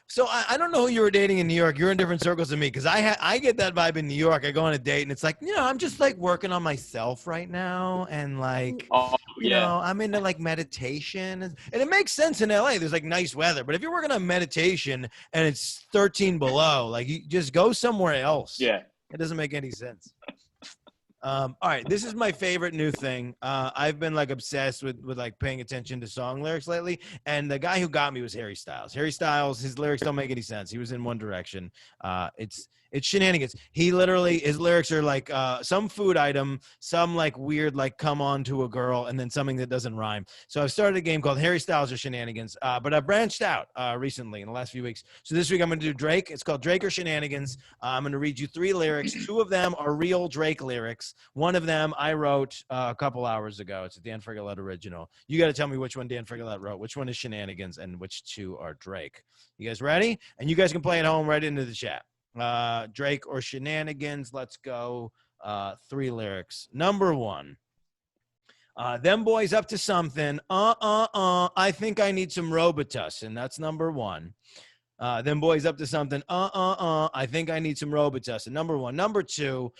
So I don't know who you were dating in New York. You're in different circles than me, because I get that vibe in New York. I go on a date and it's like, I'm just like working on myself right now, and like, I'm into like meditation, and it makes sense in LA. There's like nice weather, but if you're working on meditation and it's 13 below, like, you just go somewhere else. Yeah, it doesn't make any sense. All right, this is my favorite new thing. I've been like obsessed with like paying attention to song lyrics lately, and the guy who got me was Harry Styles. Harry Styles, his lyrics don't make any sense. He was in One Direction. It's shenanigans. His lyrics are like some food item, some like weird like come on to a girl, and then something that doesn't rhyme. So I've started a game called Harry Styles or Shenanigans, but I've branched out recently in the last few weeks. So this week I'm going to do Drake. It's called Drake or Shenanigans. I'm going to read you 3 lyrics. 2 of them are real Drake lyrics. One of them I wrote a couple hours ago. It's a Dan Frigolette original. You got to tell me which one Dan Frigolette wrote, which one is Shenanigans, and which 2 are Drake. You guys ready? And you guys can play at home right into the chat. Drake or Shenanigans. Let's go. 3 lyrics. Number 1. Them boys up to something. I think I need some Robitussin. That's number 1. Them boys up to something. I think I need some Robitussin. Number 1. Number 2.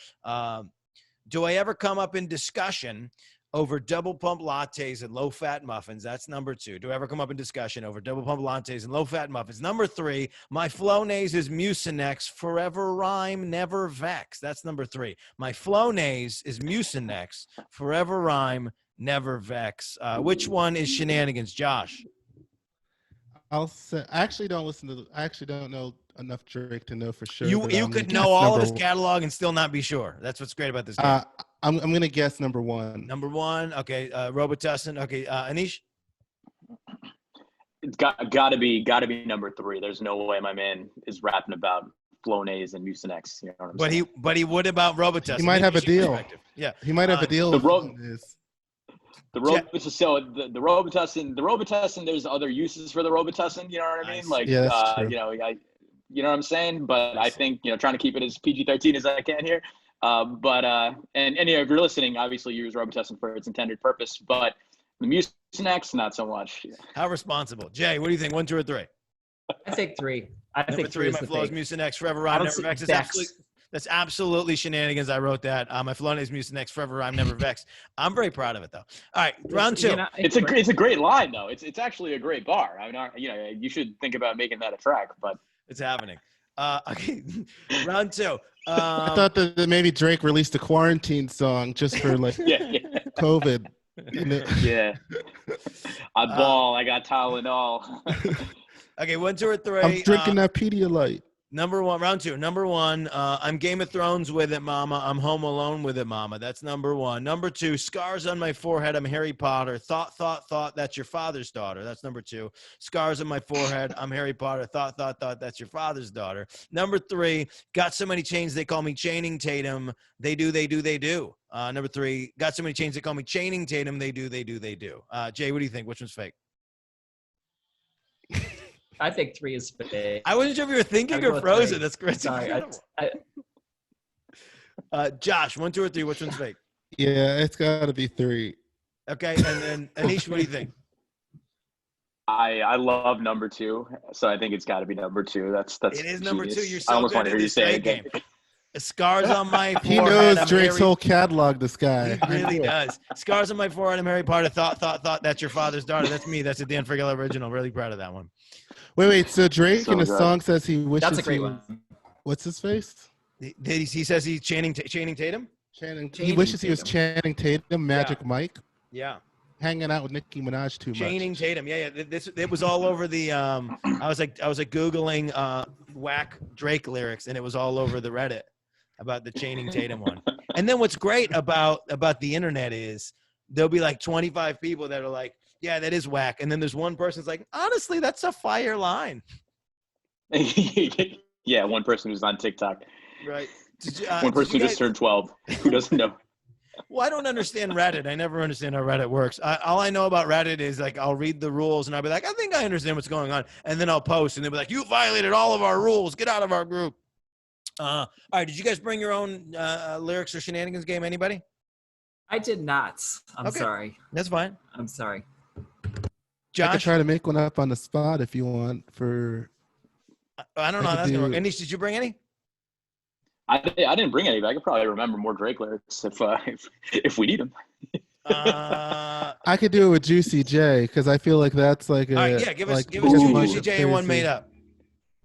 Do I ever come up in discussion over double pump lattes and low fat muffins? That's number 2. Do I ever come up in discussion over double pump lattes and low fat muffins? Number 3, my Flonase is Mucinex, forever rhyme, never vex. That's number 3. My Flonase is Mucinex, forever rhyme, never vex. Which one is Shenanigans, Josh? I'll say, I actually don't know enough Drake to know for sure. You could know all of his catalog and still not be sure. That's what's great about this game. I'm going to guess number 1. Number 1. Okay. Robitussin. Okay. Anish? It's got to be number 3. There's no way my man is rapping about Flonase and Mucinex. You know what I'm saying? But he would about Robitussin. He might have a deal. Yeah. He might have a deal. The Robitussin, there's other uses for the Robitussin, you know what I mean? Like, yeah, that's true. You know what I'm saying? But I think, trying to keep it as PG-13 as I can here. And if you're listening, obviously you use Robitussin for its intended purpose, but the Mucinex, not so much. How responsible. Jay, what do you think? 1, 2, or 3? I think 3. I Number think 3, is my the flow is fake. Mucinex, forever rhyme, never vex. That's absolutely Shenanigans. I wrote that. My Flonase Mucinex, forever rhyme, never vex. I'm very proud of it, though. All right, round 2. It's a great line, though. It's actually a great bar. I mean, you should think about making that a track, but it's happening. Okay, round 2. I thought that maybe Drake released a quarantine song just for like COVID. Yeah. I ball. I got Tylenol. Okay, 1, 2, or 3. I'm drinking that Pedialyte. Number 1, round 2. Number 1, I'm Game of Thrones with it, mama. I'm Home Alone with it, mama. That's number 1. Number 2, scars on my forehead. I'm Harry Potter. Thought, that's your father's daughter. That's number 2. Scars on my forehead. I'm Harry Potter. Thought, that's your father's daughter. Number 3, got so many chains they call me Chaining Tatum. They do. Number 3, got so many chains they call me Chaining Tatum. They do. Jay, what do you think? Which one's fake? I think 3 is fake. I wasn't sure if you were thinking or frozen. 3. That's great. Sorry. Josh, 1, 2, or 3. Which one's fake? Yeah, it's got to be 3. Okay, and then Anish, what do you think? I love number 2, so I think it's got to be number 2. That's it is number genius. 2. You're so I almost good want to at hear you this say it game. again. Scars on my forehead. He knows I'm Drake's Harry... whole catalog, this guy. He really does. Scars on my forehead. I'm Harry Potter. Thought, that's your father's daughter. That's me. That's a Dan Frigolette original. Really proud of that one. Wait. So Drake in the song says he wishes. That's a great one. What's his face? He says he's Channing Tatum. He wishes he was Channing Tatum, Magic Mike. Yeah. Hanging out with Nicki Minaj too much. Channing Tatum. Yeah. It was all over the. I was like Googling whack Drake lyrics, and it was all over the Reddit about the Channing Tatum one. And then what's great about the internet is there'll be like 25 people that are like, yeah, that is whack. And then there's one person's like, honestly, that's a fire line. Yeah, one person who's on TikTok. Right. One person who just turned 12 who doesn't know. Well, I don't understand Reddit. I never understand how Reddit works. All I know about Reddit is like I'll read the rules and I'll be like, I think I understand what's going on. And then I'll post and they'll be like, you violated all of our rules. Get out of our group. All right. Did you guys bring your own lyrics or shenanigans game? Anybody? I did not. I'm Okay. sorry. That's fine. I'm sorry. I could Josh? try to make one up on the spot if you want. I don't know. That's gonna work. Anish, did you bring any? I didn't bring any, but I could probably remember more Drake lyrics if we need them. I could do it with Juicy J because I feel like that's like a. All right, yeah, give us two two Juicy J and one crazy. made up.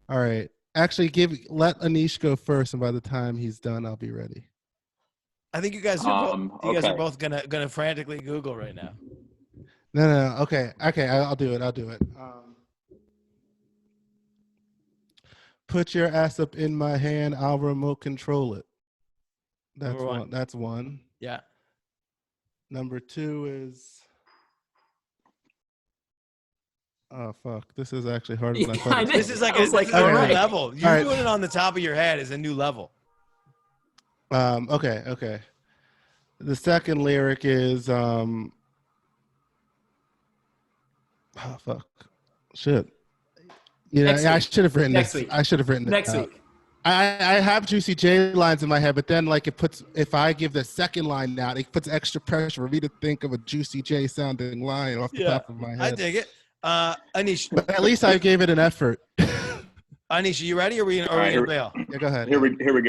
All right, actually, let Anish go first, and by the time he's done, I'll be ready. I think you guys are okay. both gonna frantically Google right now. No. Okay. I'll do it. Put your ass up in my hand. I'll remote control it. That's one. That's one. Yeah. Number two is. Oh fuck! This is actually harder than I thought. This is like a new level. You're doing it on the top of your head is a new level. Okay. The second lyric is oh fuck. Shit. Yeah, I should have written Next this. week. I should have written Next it. week. I have Juicy J lines in my head, but then like if I give the second line out, it puts extra pressure for me to think of a Juicy J sounding line off the top of my head. I dig it. Anish. But at least I gave it an effort. Anish, are you ready or are we gonna bail? Yeah, go ahead. Here we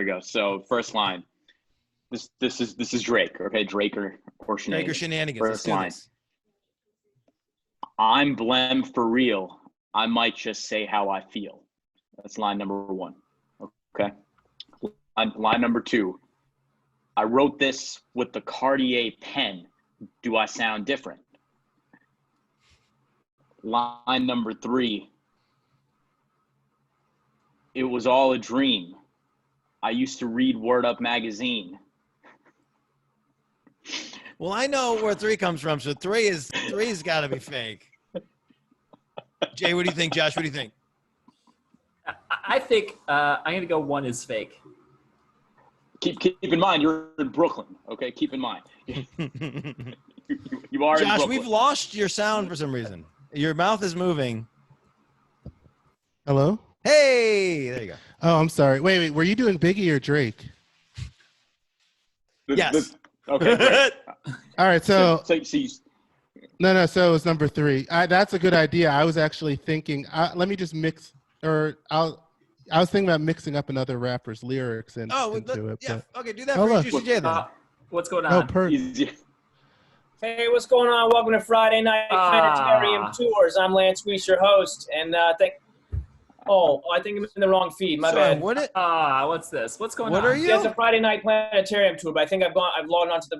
go. So first line. This is Drake, okay? Drake or shenanigans. Drake or shenanigans. First line. I'm Blem for real. I might just say how I feel. That's line number one. Okay. Line number two. I wrote this with the Cartier pen. Do I sound different? Line number three. It was all a dream. I used to read Word Up magazine. Well, I know where three comes from, so three's got to be fake. Jay, what do you think? Josh, what do you think? I think I'm going to go one is fake. Keep in mind, you're in Brooklyn, okay? Keep in mind. you are Josh, in Brooklyn. we've lost your sound for some reason. Your mouth is moving. Hello? Hey, there you go. Oh, I'm sorry. Wait. Were you doing Biggie or Drake? Yes. Okay, great. All right, so No. So it's number three. That's a good idea. I was actually thinking. Let me just mix, I was thinking about mixing up another rapper's lyrics into it. Yeah. Okay, do that Oh, for look. Juicy J then. What's going on? Hey, what's going on? Welcome to Friday Night Planetarium Tours. I'm Lance Weiss, your host, and I think I'm in the wrong feed. My bad. What's this? What's going on? What are you? Yeah, it's a Friday Night Planetarium Tour, but I think I've logged onto the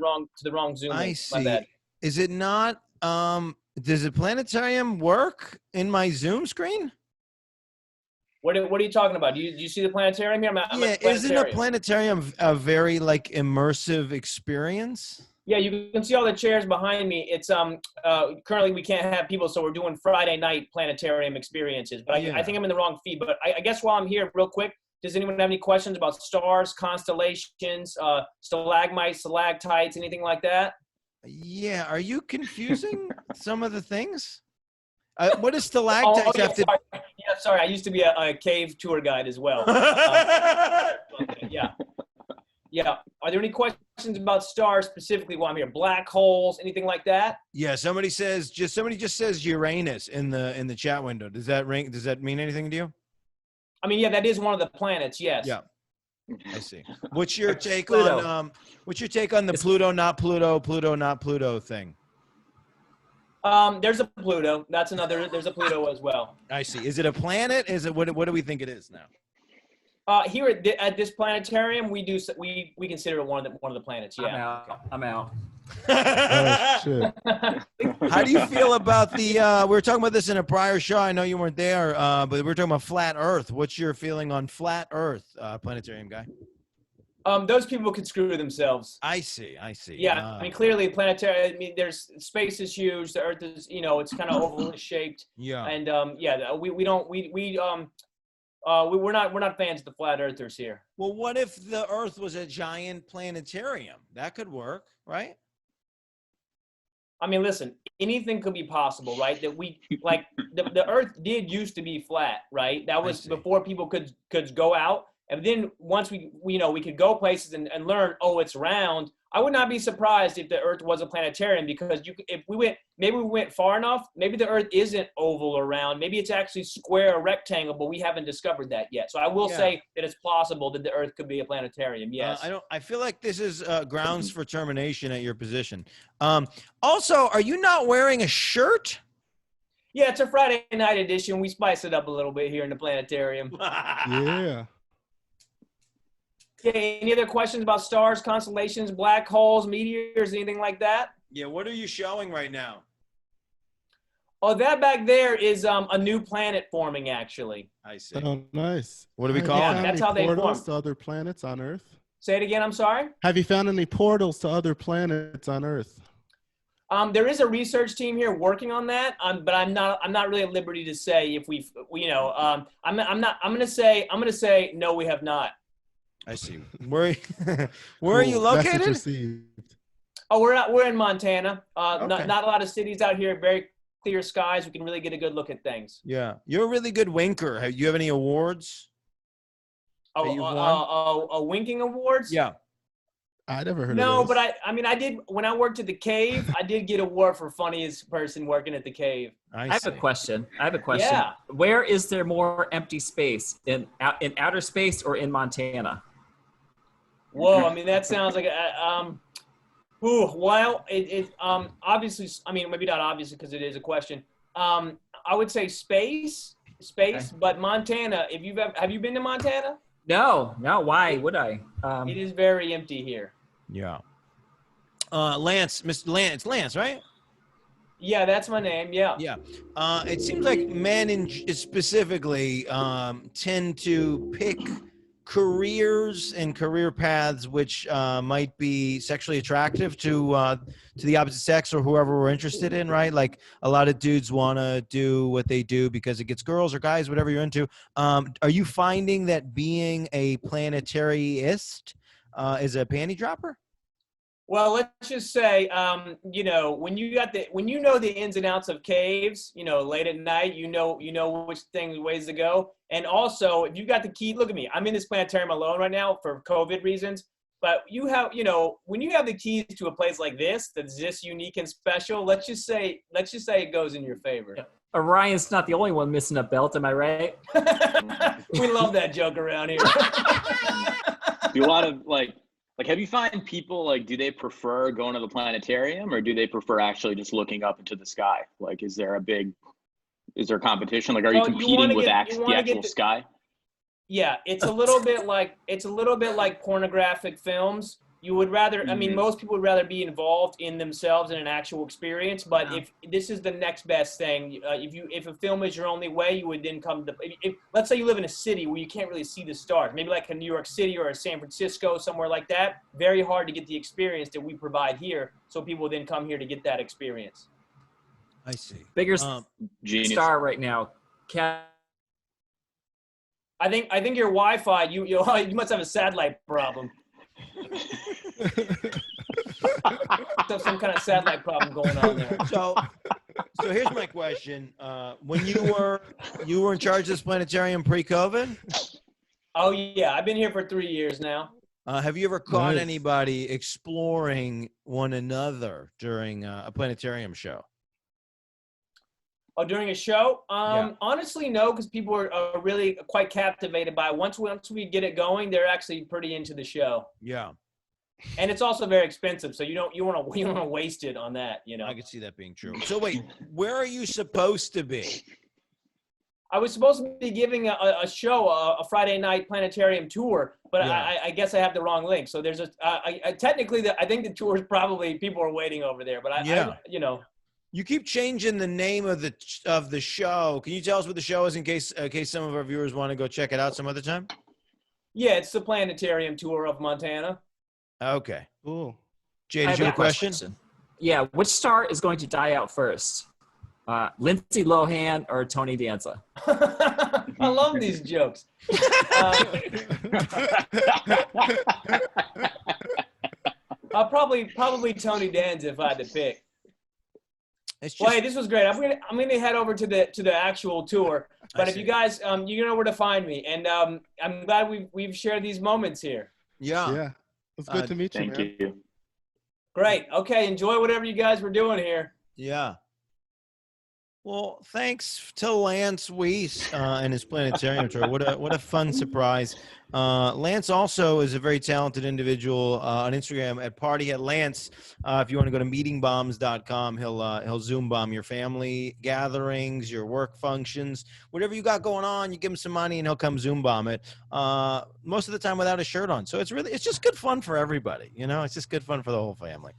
wrong Zoom. I link. see. My bad. Is it not? Does the planetarium work in my Zoom screen? What are you talking about? Do you see the planetarium here? I'm at Isn't a planetarium a very like immersive experience? Yeah, you can see all the chairs behind me. It's currently we can't have people, so we're doing Friday night planetarium experiences. But I think I'm in the wrong feed. But I guess while I'm here, real quick, does anyone have any questions about stars, constellations, stalagmites, stalactites, anything like that? Yeah, are you confusing some of the things? What does stalactites have to? Sorry, I used to be a cave tour guide as well. Yeah. Are there any questions about stars specifically while I'm here? Black holes, anything like that? Yeah, somebody just says Uranus in the chat window. Does that mean anything to you? I mean, yeah, that is one of the planets. Yes. Yeah. I see. What's your take on the Pluto not Pluto thing? There's a Pluto. There's a Pluto as well. I see. Is it a planet? Is it what do we think it is now? Here at this planetarium, we consider it one of the planets. Yeah. I'm out. Oh, shit. How do you feel about the? We were talking about this in a prior show. I know you weren't there, but we were talking about flat Earth. What's your feeling on flat Earth, planetarium guy? Those people could screw themselves. I see. Yeah, I mean, clearly, planetarium. I mean, space is huge. The Earth is, it's kind of oval shaped. Yeah. And we're not fans of the flat earthers here. Well, what if the Earth was a giant planetarium? That could work, right? I mean, listen, anything could be possible, right? That the Earth did used to be flat, right? That was before people could go out And then once we could go places and learn, oh, it's round. I would not be surprised if the Earth was a planetarium, because maybe we went far enough. Maybe the Earth isn't oval or round. Maybe it's actually square or rectangle, but we haven't discovered that yet. So I will say that it's possible that the Earth could be a planetarium. Yes. I feel like this is grounds for termination at your position. Also, are you not wearing a shirt? Yeah, it's a Friday night edition. We spice it up a little bit here in the planetarium. Yeah. Okay, any other questions about stars, constellations, black holes, meteors, anything like that? Yeah, what are you showing right now? Oh, that back there is a new planet forming, actually. I see. Oh, nice. What do we Have call you it? found That's any how they portals form. to other planets on Earth? Say it again, I'm sorry? Have you found any portals to other planets on Earth? There is a research team here working on that, but I'm not really at liberty to say if I'm gonna say no, we have not. I see. Where are you located? Message received. Oh, we're in Montana. Okay. Not a lot of cities out here. Very clear skies. We can really get a good look at things. Yeah, you're a really good winker. Do you have any awards? Oh, winking awards? Yeah. I never heard of No, those. but I did when I worked at the cave. I did get an award for funniest person working at the cave. I have a question. Yeah. Where is there more empty space, in outer space or in Montana? Whoa, I mean that sounds like well, it obviously, I mean maybe not obviously because it is a question. I would say space, Okay. but Montana. Have you been to Montana? No. Why would I? It is very empty here. Yeah. Lance, Mr. Lance, it's Lance, right? Yeah, that's my name. Yeah. Yeah. It seems like men specifically tend to pick careers and career paths which might be sexually attractive to the opposite sex or whoever we're interested in, right? Like a lot of dudes want to do what they do because it gets girls or guys, whatever you're into. Are you finding that being a planetariist is a panty dropper? Well, let's just say, when you know the ins and outs of caves, late at night, you know which ways to go. And also, if you got the key, look at me. I'm in this planetarium alone right now for COVID reasons. But you have, when you have the keys to a place like this, that's this unique and special, let's just say it goes in your favor. Yeah. Orion's not the only one missing a belt, am I right? We love that joke around here. Do a lot of like, have you find people do they prefer going to the planetarium or do they prefer actually just looking up into the sky? Like, is there competition? Like, are you competing with the actual sky? Yeah, it's a little bit like pornographic films. You would rather, I mean, most people would rather be involved in themselves in an actual experience. But if this is the next best thing, if a film is your only way, you would then come to. If let's say you live in a city where you can't really see the stars, maybe like a New York City or a San Francisco, somewhere like that. Very hard to get the experience that we provide here. So people then come here to get that experience. I see. Bigger Genius. star right now. I think your Wi-Fi, you must have a satellite problem. There's some kind of satellite problem going on there. So here's my question: when you were in charge of this planetarium pre-COVID? Oh yeah, I've been here for 3 years now. Have you ever caught Nice. anybody exploring one another during a planetarium show? Oh, during a show? Yeah. Honestly, no, because people are really quite captivated by it. Once we get it going, they're actually pretty into the show. Yeah, And it's also very expensive, so you don't want to waste it on that. I could see that being true. So wait, where are you supposed to be? I was supposed to be giving a show, a Friday night planetarium tour, but Yeah. I guess I have the wrong link. So there's technically I think the tour is probably people are waiting over there, but You keep changing the name of the show. Can you tell us what the show is in case some of our viewers want to go check it out some other time? Yeah, it's the planetarium tour of Montana. Okay. Cool. Jay, I did you have have a question? Yeah, which star is going to die out first? Lindsay Lohan or Tony Danza? I love these jokes. Probably Tony Danza if I had to pick. It's just, Well, hey, this was great. I'm gonna head over to the actual tour. But if you guys, you know where to find me, and I'm glad we've shared these moments here. yeah. Yeah. It's good to meet you, Thank man. you. Great. Okay, enjoy whatever you guys were doing here. Yeah. Well, thanks to Lance Weiss and his planetarium tour. What a fun surprise. Lance also is a very talented individual on Instagram at Party at Lance. If you want to go to meetingbombs.com, he'll Zoom bomb your family gatherings, your work functions, whatever you got going on. You give him some money and he'll come Zoom bomb it. Most of the time without a shirt on. So it's just good fun for everybody. You know, it's just good fun for the whole family.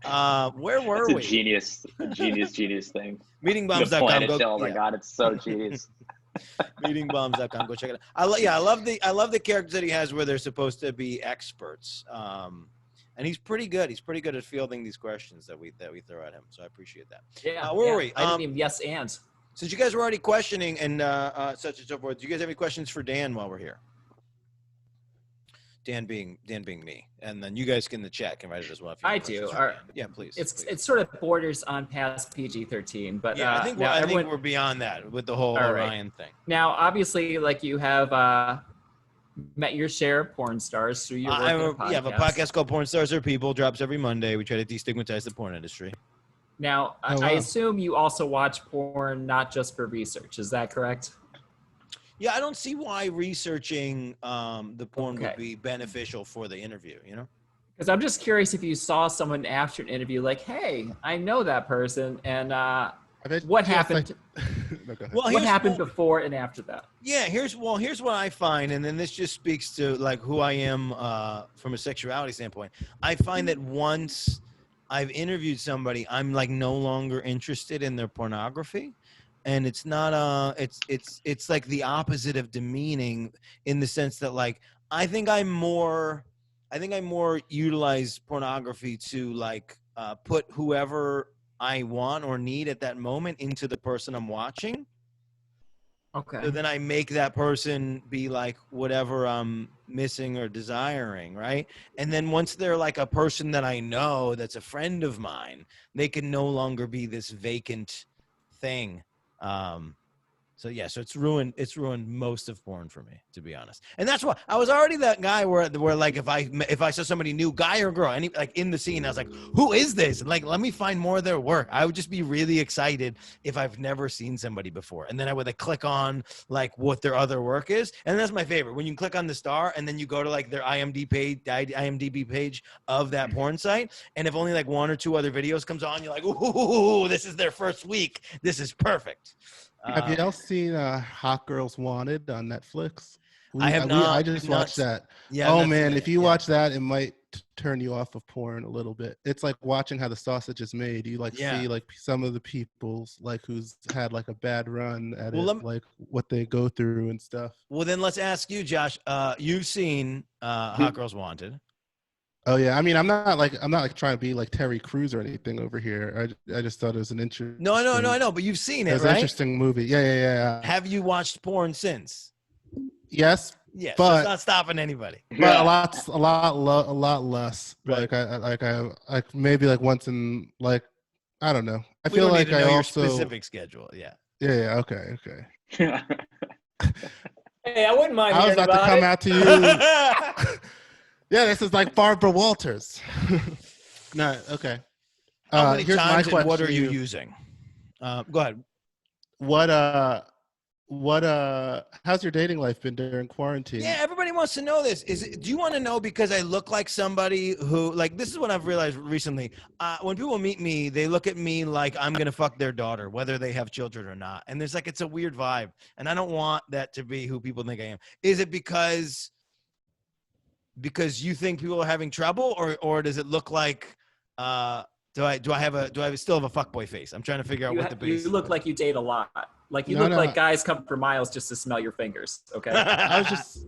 Where were It's we? a genius thing. Meetingbombs.com. The planet show. Oh my God, it's so genius. Meetingbombs.com. Go check it out. I love the characters that he has where they're supposed to be experts. And he's pretty good. He's pretty good at fielding these questions that we throw at him. So I appreciate that. Yeah. Where were we? I didn't even yes and. Since you guys were already questioning and such and so forth, do you guys have any questions for Dan while we're here? Dan being me, and then you guys can in the chat can write it as well. If you have I questions do. for Dan. Yeah, please. It sort of borders on past PG-13, but yeah, I think we're beyond that with the whole Orion thing. Now, obviously, like you have met your share of porn stars through your work in a podcast. Yeah, I have a podcast called Porn Stars Are People. Drops every Monday. We try to destigmatize the porn industry. Now, I assume you also watch porn not just for research. Is that correct? Yeah, I don't see why researching the porn would be beneficial for the interview, you know? Because I'm just curious if you saw someone after an interview like, hey, I know that person, and what happened? What happened before and after that? Yeah, here's what I find, and then this just speaks to like who I am from a sexuality standpoint. I find that once I've interviewed somebody, I'm like no longer interested in their pornography. And it's not it's like the opposite of demeaning in the sense that like I think I more utilize pornography to like put whoever I want or need at that moment into the person I'm watching. Okay. So then I make that person be like whatever I'm missing or desiring, right? And then once they're like a person that I know that's a friend of mine, they can no longer be this vacant thing. So it's ruined most of porn for me, to be honest. And that's why I was already that guy where like if I saw somebody new, guy or girl, any like in the scene, I was like, who is this? And like, let me find more of their work. I would just be really excited if I've never seen somebody before. And then I would like click on like what their other work is. And that's my favorite. When you click on the star and then you go to like their IMDb page of that porn site. And if only like one or two other videos comes on, you're like, ooh, this is their first week. This is perfect. Have you all seen Hot Girls Wanted on Netflix? I have not. I just watched that. Yeah. Oh man, if you watch that, it might turn you off of porn a little bit. It's like watching how the sausage is made. You like see like some of the people's like who's had like a bad run at it, like what they go through and stuff. Well, then let's ask you, Josh. You've seen Hot Girls Wanted. Oh yeah, I mean, I'm not like trying to be like Terry Crews or anything over here. I just thought it was an interesting. No, I know, but you've seen it, right? It's an interesting movie. Yeah. Have you watched porn since? Yes. Yeah, but so it's not stopping anybody. But a lot less. Right. Like maybe like once in like I don't know. I feel like I also your specific schedule. Yeah. Yeah. Okay. Hey, I wouldn't mind. I was about to come out to you. Yeah, this is like Barbara Walters. No, okay. How many here's times my question. What are you using? Go ahead. What how's your dating life been during quarantine? Yeah, everybody wants to know this. Do you want to know because I look like somebody who like this is what I've realized recently. When people meet me, they look at me like I'm gonna fuck their daughter, whether they have children or not. And there's like it's a weird vibe. And I don't want that to be who people think I am. Is it because you think people are having trouble, or does it look like do I still have a fuckboy face? I'm trying to figure out what the base. You look like you date a lot. Like you look like guys come for miles just to smell your fingers. Okay. I was just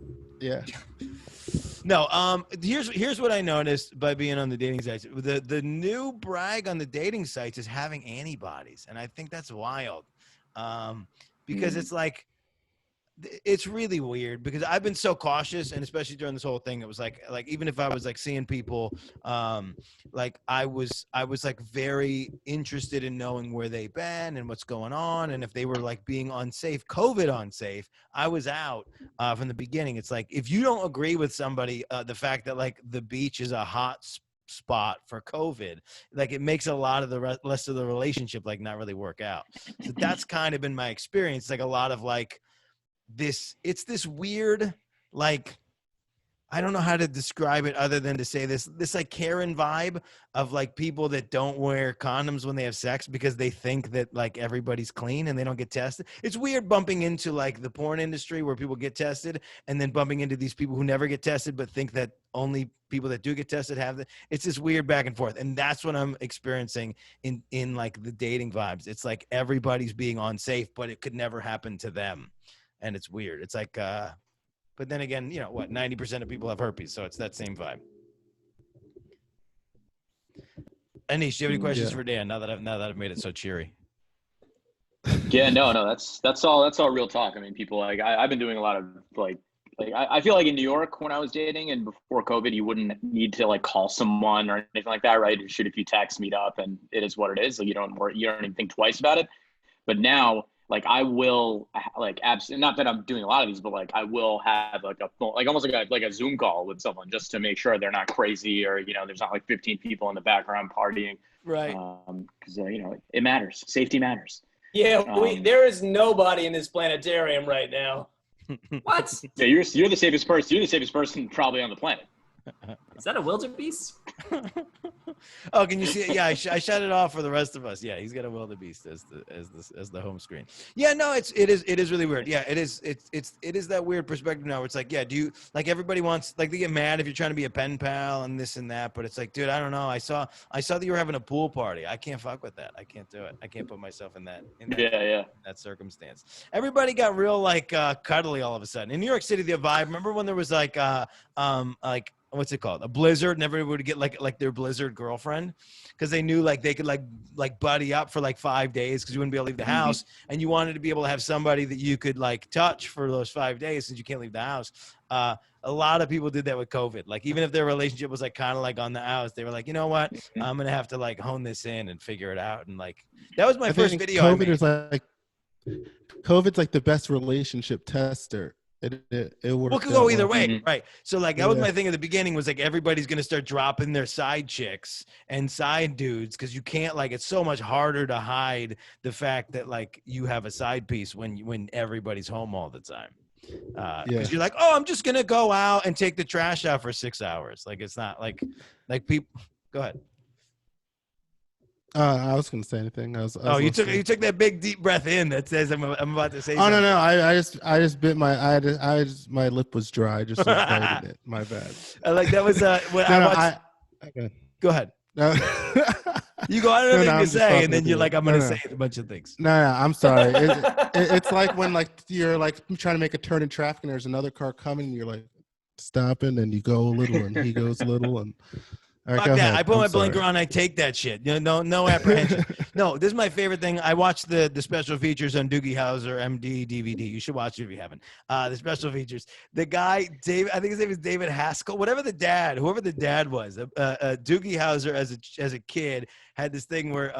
No, here's what I noticed by being on the dating sites. The new brag on the dating sites is having antibodies, and I think that's wild. Because it's like it's really weird because I've been so cautious, and especially during this whole thing, it was like even if I was like seeing people, like I was like very interested in knowing where they've been and what's going on, and if they were like being unsafe, COVID unsafe, I was out from the beginning. It's like if you don't agree with somebody, the fact that like the beach is a hot spot for COVID, like it makes a lot of the rest of the relationship like not really work out. So that's kind of been my experience. Like a lot of like it's this weird, like, I don't know how to describe it other than to say this like Karen vibe of like people that don't wear condoms when they have sex because they think that like everybody's clean and they don't get tested. It's weird bumping into like the porn industry where people get tested and then bumping into these people who never get tested but think that only people that do get tested have it's this weird back and forth. And that's what I'm experiencing in like the dating vibes. It's like everybody's being unsafe, but it could never happen to them. And it's weird. It's like, but then again, you know what? 90% of people have herpes, so it's that same vibe. Anish, do you have any questions for Dan? Now that I've made it so cheery. Yeah, no, that's all real talk. I mean, people like I've been doing a lot of like I feel like in New York when I was dating and before COVID, you wouldn't need to like call someone or anything like that, right? Shoot a few texts, meet up, and it is what it is. Like you don't even think twice about it. But now, like I will like absolutely not that I'm doing a lot of these, but like I will have like a phone, like almost like a Zoom call with someone just to make sure they're not crazy or there's not like 15 people in the background partying, right? Because it matters. Safety matters. Yeah, there is nobody in this planetarium right now. What? Yeah, you're the safest person. You're the safest person probably on the planet. Is that a wildebeest? Oh, can you see it? Yeah, I shut it off for the rest of us. Yeah, he's got a wildebeest as the home screen. Yeah, no, it is really weird. Yeah, it is that weird perspective now where it's like, yeah, do you like everybody wants like they get mad if you're trying to be a pen pal and this and that, but it's like, dude, I don't know. I saw that you were having a pool party. I can't fuck with that. I can't do it. I can't put myself in that that circumstance. Everybody got real like cuddly all of a sudden. In New York City, the vibe. Remember when there was like what's it called? A blizzard, and everybody would get like their blizzard girlfriend because they knew like they could like buddy up for like 5 days because you wouldn't be able to leave the house, and you wanted to be able to have somebody that you could like touch for those 5 days since you can't leave the house. A lot of people did that with COVID. Like even if their relationship was like kind of like on the outs, they were like, you know what, I'm gonna have to like hone this in and figure it out. And like that was my first video. COVID's like the best relationship tester. It could go either way, right? So like that was my thing at the beginning was like everybody's gonna start dropping their side chicks and side dudes because you can't like it's so much harder to hide the fact that like you have a side piece when everybody's home all the time. Because you're like, oh, I'm just gonna go out and take the trash out for 6 hours. Like it's not like people. Go ahead. I was going to say anything. You took that big deep breath in that says I'm about to say. Oh something. no! I just bit my my lip was dry. I just biting it. My bad. Like that was when okay. Go ahead. No. You go. I don't know anything to say, and then you're like, I'm going to say a bunch of things. No, I'm sorry. It's like when like you're like trying to make a turn in traffic, and there's another car coming, and you're like stopping, and you go a little, and he goes a little, and. Right, fuck that. I put my blinker on. I take that shit. No apprehension. No, this is my favorite thing. I watched the special features on Doogie Howser MD DVD. You should watch it if you haven't. The special features. The guy, David, I think his name is David Haskell. Whoever the dad was. Doogie Howser as a kid had this thing where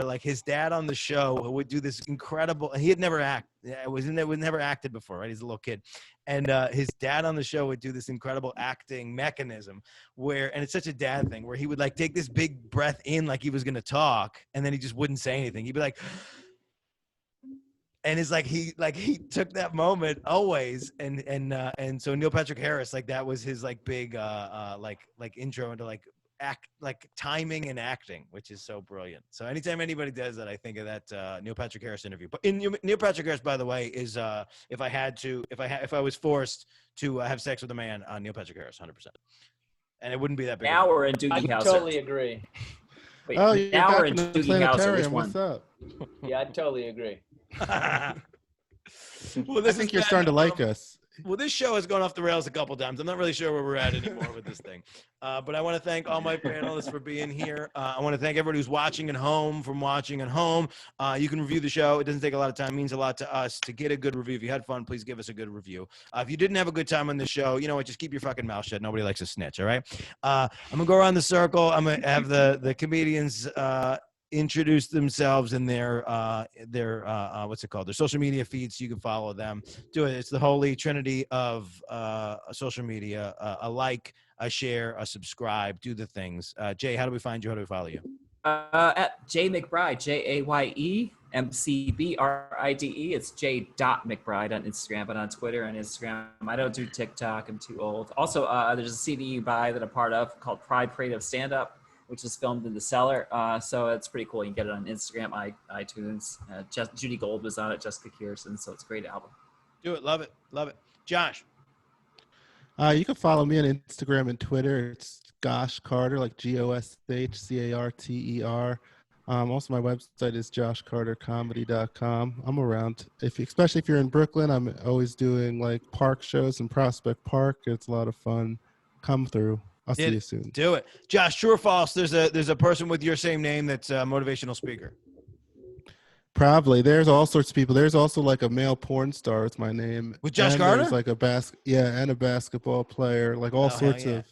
like his dad on the show would do this incredible. He had never never acted before, right? He's a little kid. And his dad on the show would do this incredible acting mechanism and it's such a dad thing where he would like take this big breath in like he was going to talk and then he just wouldn't say anything. He'd be like, and it's like he took that moment always. And so Neil Patrick Harris, like that was his like big like intro into like act like timing and acting, which is so brilliant. So anytime anybody does that, I think of that Neil Patrick Harris interview. But Neil Patrick Harris, by the way, is if I was forced to have sex with a man, Neil Patrick Harris, 100%. And it wouldn't be that big. Now we're in Doogie Howser. I totally agree. Wait, now we're in Doogie Howser. Which one? What's up? Yeah, I totally agree. Well, I think you're starting to like us. Well, this show has gone off the rails a couple times. I'm not really sure where we're at anymore with this thing. But I want to thank all my panelists for being here. I want to thank everybody who's watching at home from watching at home. You can review the show. It doesn't take a lot of time. It means a lot to us to get a good review. If you had fun, please give us a good review. If you didn't have a good time on this show, you know what? Just keep your fucking mouth shut. Nobody likes a snitch, all right? I'm going to go around the circle. I'm going to have the comedians introduce themselves in their what's it called, their social media feeds, so you can follow them. Do it. It's the holy trinity of social media. A like, a share, a subscribe. Do the things. Jay, how do we find you? How do we follow you? At Jaye McBride, JayMcBride. It's J.McBride on Instagram, but on Twitter and Instagram. I don't do TikTok. I'm too old. Also, there's a CD you buy that I'm part of called Pride Parade of Stand Up, which is filmed in the cellar. So it's pretty cool. You can get it on Instagram, iTunes. Judy Gold was on it, Jessica Kierson. So it's a great album. Do it. Love it. Love it. Josh. You can follow me on Instagram and Twitter. It's Gosh Carter, like GOSHCARTER. Also, my website is joshcartercomedy.com. I'm around. Especially if you're in Brooklyn, I'm always doing like park shows in Prospect Park. It's a lot of fun. Come through. I'll see you soon. Do it. Josh, true or false, there's a person with your same name that's a motivational speaker? Probably. There's all sorts of people. There's also like a male porn star with my name. With Josh and Carter? There's like and a basketball player, like all sorts of.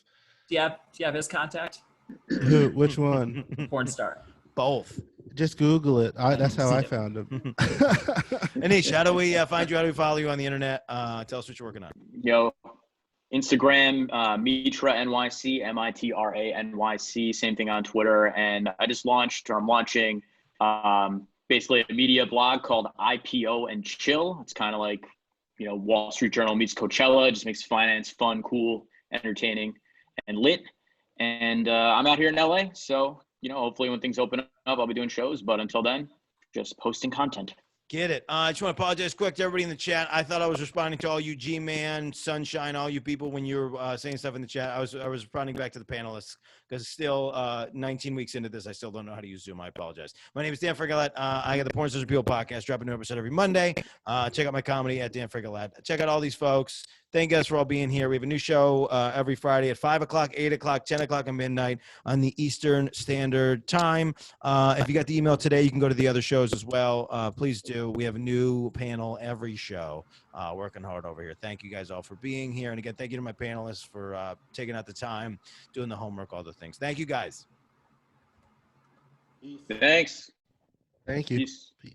Do you have his contact? Who? Which one? Porn star. Both. Just Google it. That's how I found him. Anish, how do we find you? How do we follow you on the internet? Tell us what you're working on. Yo, Instagram, Mitra NYC, Mitra NYC. Same thing on Twitter. And I'm launching basically a media blog called IPO and Chill. It's kind of like, Wall Street Journal meets Coachella. It just makes finance fun, cool, entertaining, and lit. And I'm out here in LA. So, hopefully when things open up, I'll be doing shows. But until then, just posting content. Get it. I just want to apologize quick to everybody in the chat. I thought I was responding to all you G-Man, Sunshine, all you people when you were saying stuff in the chat. I was responding back to the panelists because still 19 weeks into this, I still don't know how to use Zoom. I apologize. My name is Dan Frigolette. I got the Porn Stars People podcast, dropping a new episode every Monday. Check out my comedy at Dan Frigolette. Check out all these folks. Thank you guys for all being here. We have a new show every Friday at 5 o'clock, 8 o'clock, 10 o'clock, and midnight on the Eastern Standard Time. If you got the email today, you can go to the other shows as well. Please do. We have a new panel every show. Working hard over here. Thank you guys all for being here. And again, thank you to my panelists for taking out the time, doing the homework, all the things. Thank you guys. Thanks. Thank you. Peace. Peace.